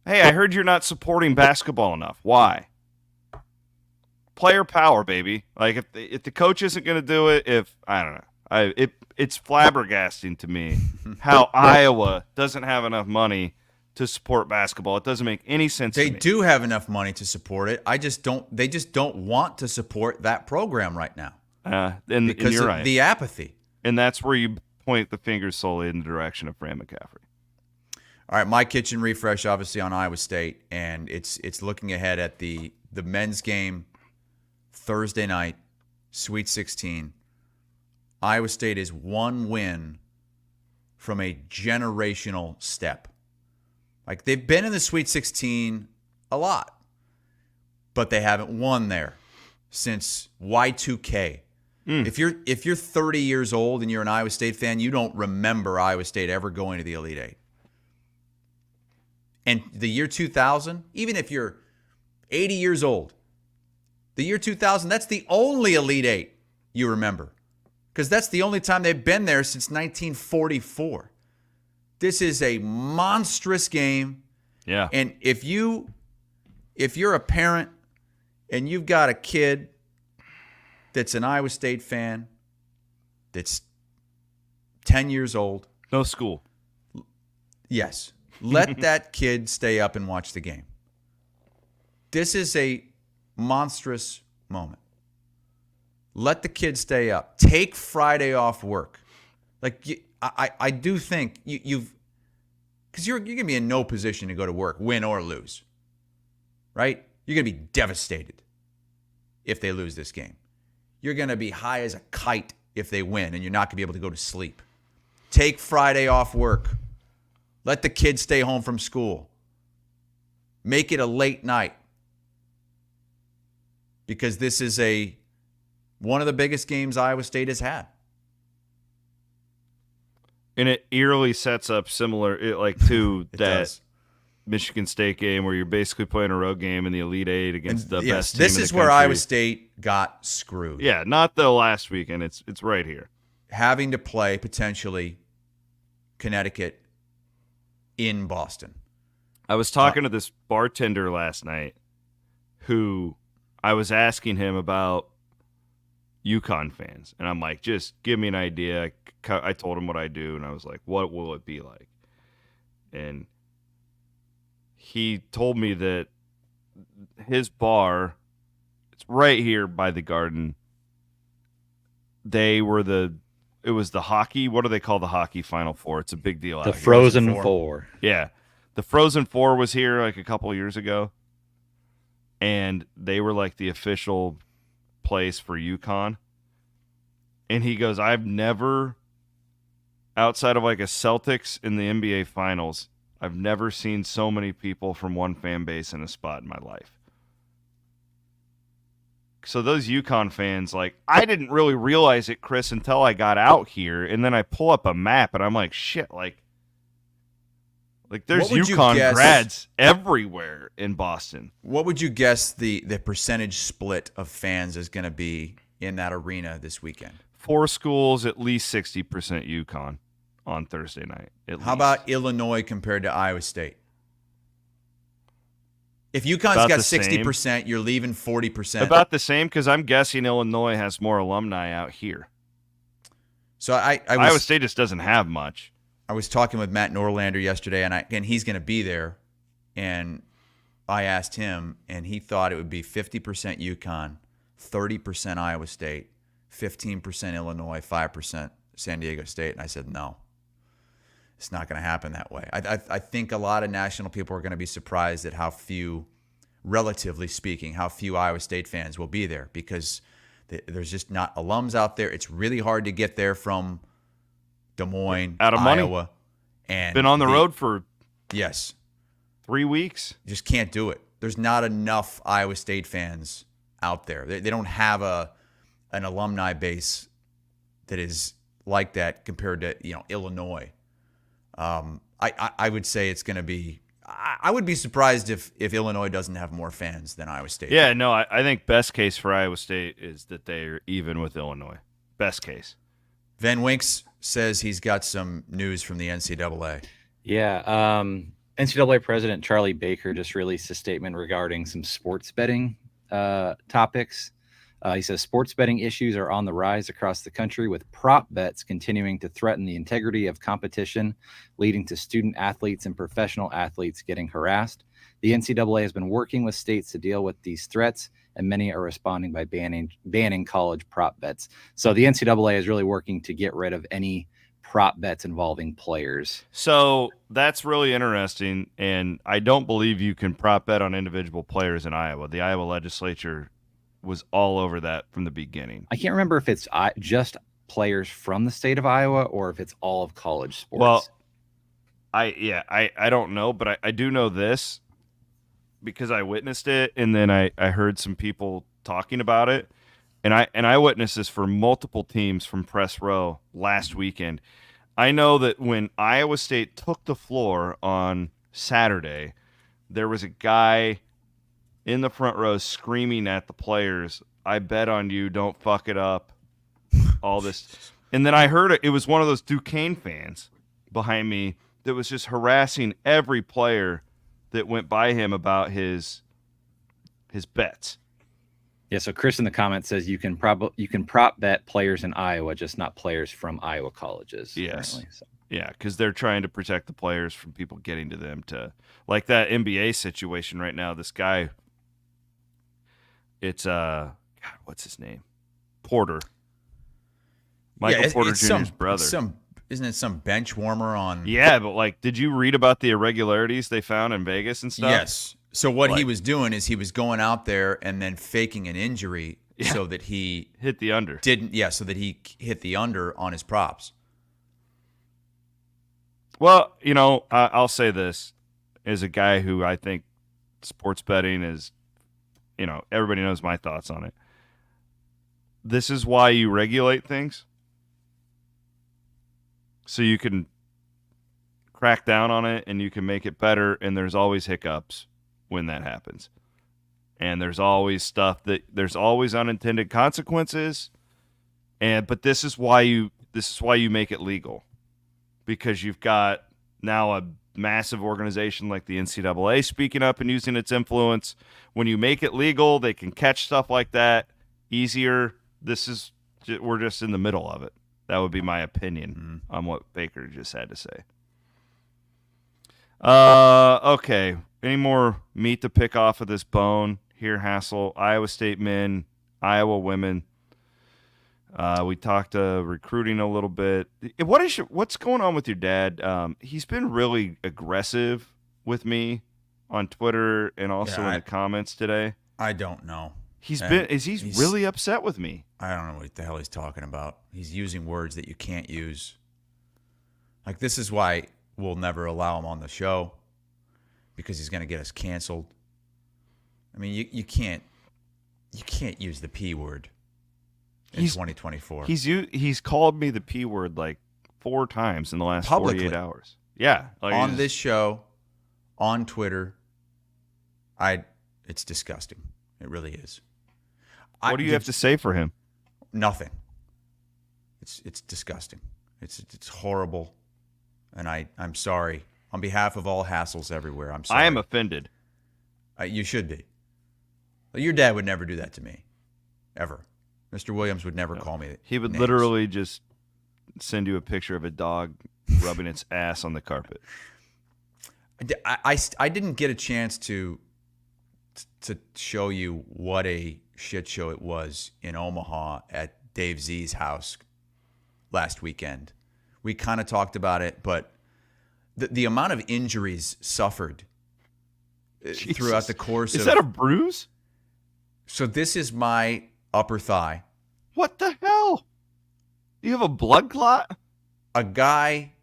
Hey, I heard you're not supporting basketball enough. Why? Player power, baby. Like, if the coach isn't going to do it, I don't know. It's flabbergasting to me how Iowa doesn't have enough money to support basketball. It doesn't make any sense to me. They do have enough money to support it. They just don't want to support that program right now. And you're right. The apathy. And that's where you point the finger solely in the direction of Fran McCaffrey. All right, my kitchen refresh, obviously, on Iowa State, and it's looking ahead at the men's game Thursday night, Sweet 16. Iowa State is 1 win from a generational step. Like, they've been in the Sweet 16 a lot, but they haven't won there since Y2K. If you're 30 years old and you're an Iowa State fan, you don't remember Iowa State ever going to the Elite Eight. And the year 2000, even if you're 80 years old, the year 2000, that's the only Elite Eight you remember. Because that's the only time they've been there since 1944. This is a monstrous game. Yeah. And if you're a parent and you've got a kid that's an Iowa State fan that's 10 years old. No school. Yes. Let that kid stay up and watch the game. This is a monstrous moment. Let the kid stay up. Take Friday off work. Like, I do think you've, because you're going to be in no position to go to work, win or lose, right? You're going to be devastated if they lose this game. You're going to be high as a kite if they win, and you're not going to be able to go to sleep. Take Friday off work. Let the kids stay home from school. Make it a late night, because this is one of the biggest games Iowa State has had. And it eerily sets up similar, to that does. Michigan State game where you're basically playing a road game in the Elite Eight against the best team this in the is where country. Iowa State got screwed. Yeah, not the last weekend. It's right here. Having to play potentially Connecticut in Boston. I was talking to this bartender last night who I was asking him about UConn fans. And I'm like, just give me an idea. I told him what I do, and I was like, what will it be like? And he told me that his bar, it's right here by the Garden. It was the hockey. What do they call the hockey Final Four? It's a big deal. The out here. Frozen Four. Yeah. The Frozen Four was here like a couple of years ago. And they were like the official place for UConn. And he goes, I've never, outside of like a Celtics in the NBA Finals, I've never seen so many people from one fan base in a spot in my life. So those UConn fans, like, I didn't really realize it, Chris, until I got out here. And then I pull up a map and I'm like, shit, like there's UConn grads everywhere in Boston. What would you guess the percentage split of fans is going to be in that arena this weekend? 4 schools, at least 60% UConn on Thursday night. How about Illinois compared to Iowa State? If UConn's got 60%, you're leaving 40%. About the same, because I'm guessing Illinois has more alumni out here. So Iowa State just doesn't have much. I was talking with Matt Norlander yesterday, and he's going to be there. And I asked him, and he thought it would be 50% UConn, 30% Iowa State, 15% Illinois, 5% San Diego State. And I said, no, it's not going to happen that way. I think a lot of national people are going to be surprised at how few, relatively speaking, how few Iowa State fans will be there, because there's just not alums out there. It's really hard to get there from Des Moines, out of Iowa, money. And been on the road for 3 weeks. You just can't do it. There's not enough Iowa State fans out there. They don't have an alumni base that is like that compared to Illinois. I would say it's going to be. I would be surprised if Illinois doesn't have more fans than Iowa State. Yeah, no, I think best case for Iowa State is that they're even with Illinois. Best case. Van Winks says he's got some news from the NCAA. Yeah. NCAA President Charlie Baker just released a statement regarding some sports betting topics. He says sports betting issues are on the rise across the country, with prop bets continuing to threaten the integrity of competition, leading to student athletes and professional athletes getting harassed. The NCAA has been working with states to deal with these threats, and many are responding by banning college prop bets. So the NCAA is really working to get rid of any prop bets involving players. So that's really interesting, and I don't believe you can prop bet on individual players in Iowa. The Iowa legislature was all over that from the beginning. I can't remember if it's just players from the state of Iowa or if it's all of college sports. Well, I don't know, but I do know this because I witnessed it, and then I heard some people talking about it, and I witnessed this for multiple teams from Press Row last weekend. I know that when Iowa State took the floor on Saturday, there was a guy in the front row screaming at the players, "I bet on you, don't fuck it up," all this. And then I heard it was one of those Duquesne fans behind me that was just harassing every player that went by him about his bets. Yeah, so Chris in the comments says you can prop bet players in Iowa, just not players from Iowa colleges. Yes. So. Yeah, because they're trying to protect the players from people getting to them. To like that NBA situation right now. This guy, it's God, what's his name? Porter. Michael Porter Jr.'s brother. Isn't it some bench warmer on? Yeah, but like, did you read about the irregularities they found in Vegas and stuff? Yes. So what he was doing is he was going out there and then faking an injury so that he hit the under. So that he hit the under on his props. Well, I'll say this as a guy who I think sports betting is, everybody knows my thoughts on it. This is why you regulate things. So you can crack down on it and you can make it better, and there's always hiccups when that happens. And there's always there's always unintended consequences. But this is why you make it legal. Because you've got now a massive organization like the NCAA speaking up and using its influence. When you make it legal, they can catch stuff like that easier. We're just in the middle of it. That would be my opinion on what Baker just had to say. Okay. Any more meat to pick off of this bone here, Hassel? Iowa State men, Iowa women. We talked recruiting a little bit. What's going on with your dad? He's been really aggressive with me on Twitter and also in the comments today. I don't know. He's really upset with me. I don't know what the hell he's talking about. He's using words that you can't use. Like, this is why we'll never allow him on the show, because he's going to get us canceled. I mean, you can't use the P word in 2024. He's called me the P word like 4 times in the last Publicly. 48 hours. Yeah, on this show, on Twitter. It's disgusting. It really is. What do you have to say for him? Nothing. It's disgusting. It's horrible, and I'm sorry on behalf of all Hassels everywhere. I'm sorry. I am offended. You should be. Your dad would never do that to me, ever. Mr. Williams would never call me. He would literally just send you a picture of a dog rubbing its ass on the carpet. I didn't get a chance to show you what a shit show it was in Omaha at Dave Z's house last weekend. We kind of talked about it, but the amount of injuries suffered throughout the course of... Is that a bruise? So this is my upper thigh. What the hell? You have a blood clot? A guy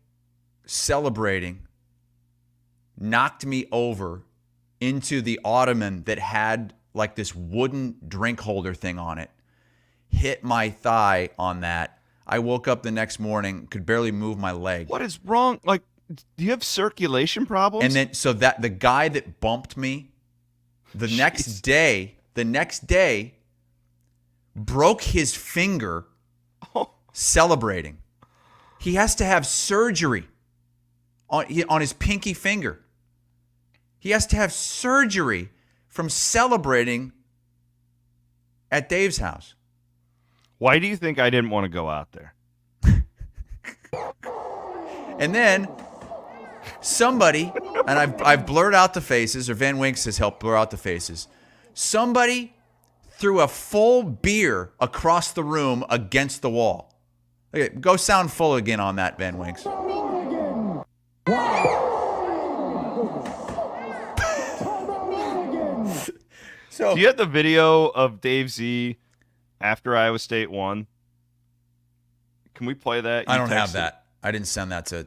celebrating knocked me over into the ottoman that had like this wooden drink holder thing on it, hit my thigh on that. I woke up the next morning, could barely move my leg. What is wrong? Like, do you have circulation problems? And then, so that the guy that bumped me the next day broke his finger celebrating. He has to have surgery on his pinky finger. He has to have surgery from celebrating at Dave's house. Why do you think I didn't want to go out there? And then somebody, and I've blurred out the faces, or Van Winks has helped blur out the faces. Somebody threw a full beer across the room against the wall. Okay, go sound full again on that, Van Winks. So, do you have the video of Dave Z after Iowa State won? Can we play that? I don't have that. I didn't send that to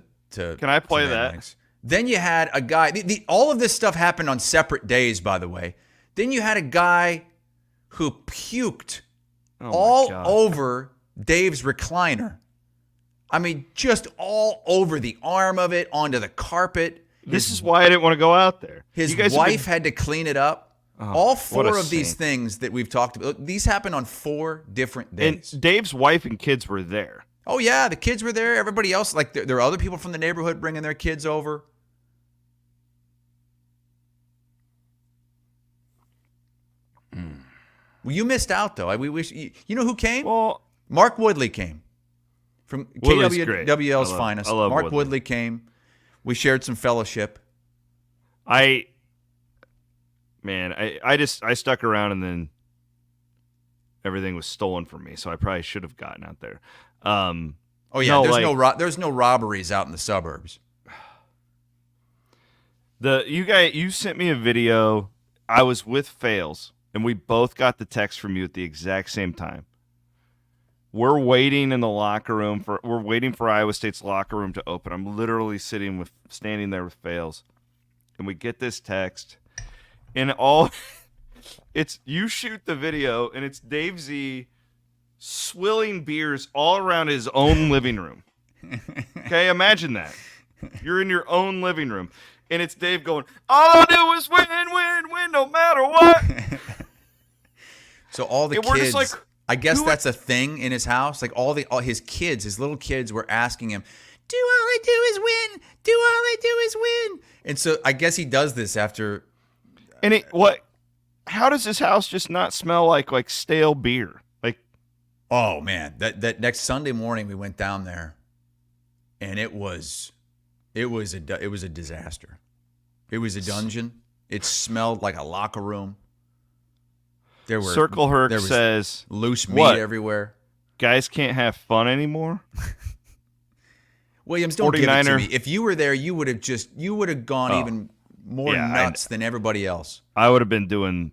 Can I play that? Winks. Then you had a guy. All of this stuff happened on separate days, by the way. Then you had a guy who puked all over Dave's recliner. I mean, just all over the arm of it, onto the carpet. This is why I didn't want to go out there. His wife had to clean it up. All 4 of these things that we've talked about, these happened on 4 different days. And Dave's wife and kids were there. Oh, yeah, the kids were there. Everybody else, like there were other people from the neighborhood bringing their kids over. Well, you missed out, though. We wish you know who came? Well, Mark Woodley came from Woodley's great. KWWL's I finest. love Mark Woodley. Woodley came. We shared some fellowship. I stuck around and then everything was stolen from me, so I probably should have gotten out there. Oh yeah, there's no robberies out in the suburbs. You sent me a video. I was with Fails, and we both got the text from you at the exact same time. We're waiting in the locker room we're waiting for Iowa State's locker room to open. I'm literally standing there with Fails, and we get this text, and it's you shoot the video, and it's Dave Z swilling beers all around his own living room. Okay, imagine that. You're in your own living room, and it's Dave going, all I do is win, win, win, no matter what. So all the and we're kids, just like, I guess that's a thing in his house. Like all his kids, his little kids were asking him, do all I do is win. Do all I do is win. And so I guess he does this after. And how does his house just not smell like stale beer? Like, oh man, that next Sunday morning we went down there, and it was a disaster. It was a dungeon. It smelled like a locker room. Circle Herc says loose meat everywhere. Guys can't have fun anymore. Williams, don't give it to me. If you were there, you would have gone even more nuts than everybody else. I would have been doing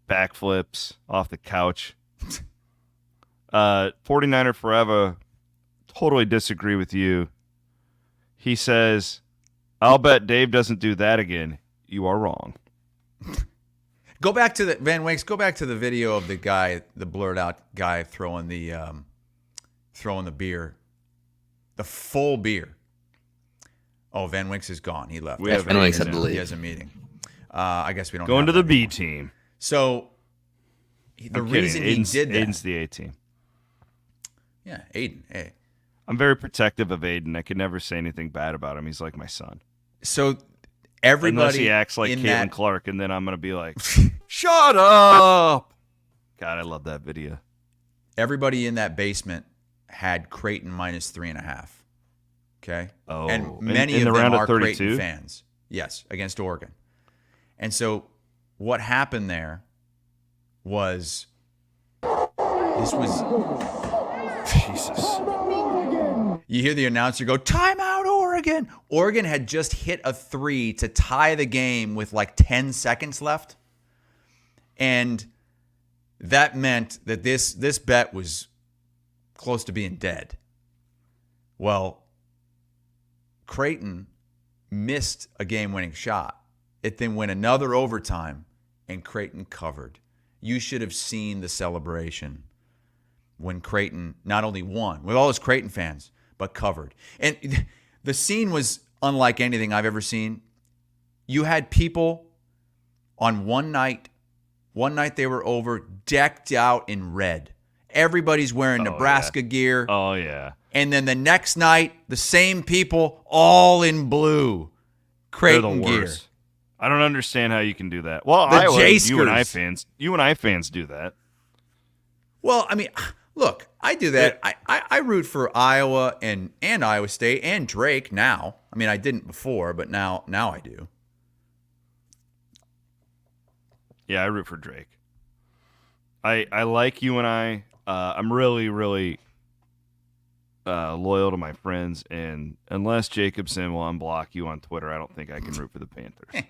backflips off the couch. 49er Forever, totally disagree with you. He says, I'll bet Dave doesn't do that again. You are wrong. Go back to Van Wakes. Go back to the video of the guy, the blurred out guy throwing the beer, the full beer. Oh, Van Wakes is gone. He left. Van Wakes, I believe. He has a meeting. I guess we don't. Going to the B team. So the reason he did that. Aiden's the A team. Yeah, Aiden. Hey. I'm very protective of Aiden. I could never say anything bad about him. He's like my son. So everybody, unless he acts like Caitlin Clark, and then I'm gonna be like, "Shut up!" God, I love that video. Everybody in that basement had Creighton minus 3.5. Okay. Oh, and many of them are Creighton fans. Yes, against Oregon. And so, what happened there was Jesus. You hear the announcer go, "Timeout, Oregon!" Oregon had just hit a 3 to tie the game with like 10 seconds left. And that meant that this bet was close to being dead. Well, Creighton missed a game-winning shot. It then went another overtime, and Creighton covered. You should have seen the celebration when Creighton not only won, with all his Creighton fans, but covered. And the scene was unlike anything I've ever seen. You had people on one night they were over, decked out in red. Everybody's wearing Nebraska gear. Oh, yeah. And then the next night, the same people all in blue. Creighton gear. I don't understand how you can do that. Well, UNI fans do that. Well, I mean, look, I do that. I root for Iowa and Iowa State and Drake now. I mean, I didn't before, but now I do. Yeah, I root for Drake. I like UNI. I'm really, really loyal to my friends, and unless Jacobson will unblock you on Twitter, I don't think I can root for the Panthers.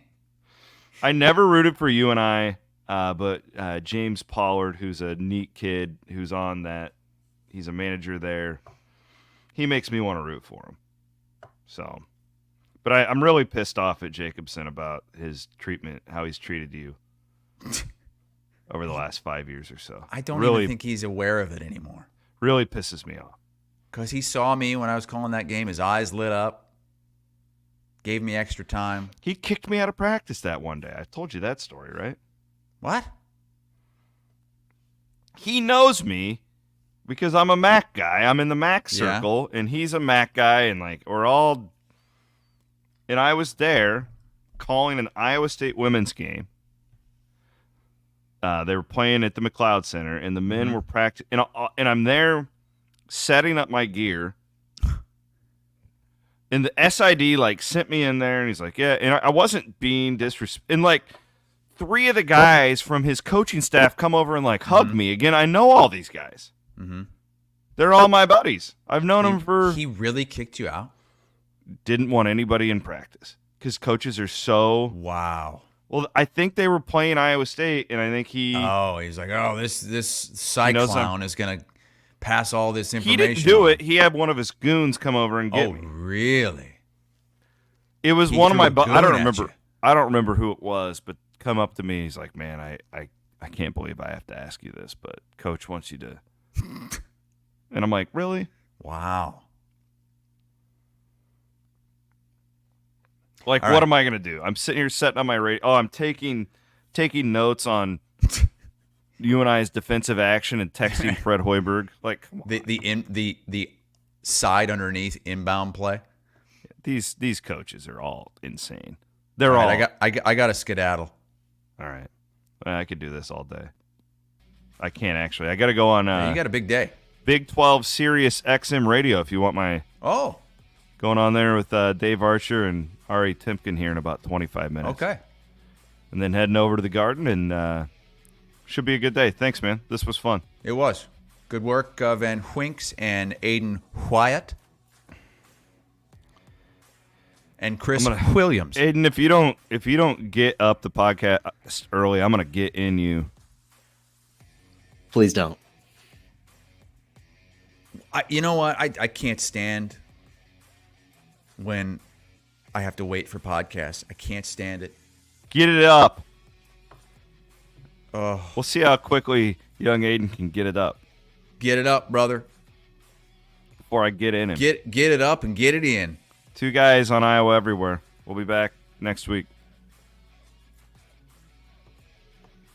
I never rooted for UNI, but James Pollard, who's a neat kid, who's on that, he's a manager there. He makes me want to root for him. So, but I'm really pissed off at Jacobson about his treatment, how he's treated you over the last 5 years or so. I don't even think he's aware of it anymore. Really pisses me off. Because he saw me when I was calling that game. His eyes lit up. Gave me extra time. He kicked me out of practice that one day. I told you that story, right? What? He knows me, because I'm a Mac guy. I'm in the Mac circle, and he's a Mac guy, and like we're all. And I was there, calling an Iowa State women's game. They were playing at the McLeod Center, and the men were practicing. And I'm there, setting up my gear. And the SID like sent me in there, and he's like, "Yeah." And I wasn't being disrespectful. And like 3 of the guys from his coaching staff come over and like hug me again. I know all these guys. Mm-hmm. They're all my buddies. I've known them for. He really kicked you out? Didn't want anybody in practice because coaches are so. Wow. Well, I think they were playing Iowa State, and I think he's like, this Cyclone is gonna pass all this information. He didn't do it. He had one of his goons come over and get me. Oh, really? It was one of my. I don't remember. I don't remember who it was, but come up to me. He's like, "Man, I can't believe I have to ask you this, but Coach wants you to." And I'm like, "Really? Wow." Like, what am I going to do? I'm sitting here setting up my radio. Oh, I'm taking notes on UNI's defensive action and texting Fred Hoiberg. Like, come on. The side underneath inbound play. These coaches are all insane. They're all. I got a skedaddle. All right, I could do this all day. I can't actually. I got to go on. You got a big day. Big 12 Sirius XM radio. If you want my. Oh. Going on there with Dave Archer and Ari Timpkin here in about 25 minutes. Okay. And then heading over to the Garden, and should be a good day. Thanks, man. This was fun. It was. Good work, Van Winks and Aiden Wyatt. And Chris Williams. Aiden, if you don't get up the podcast early, I'm gonna get in you. Please don't. You know what? I can't stand when I have to wait for podcasts. I can't stand it. Get it up. We'll see how quickly young Aiden can get it up. Get it up, brother. Before I get in him. Get it up and get it in. 2 guys on Iowa Everywhere. We'll be back next week.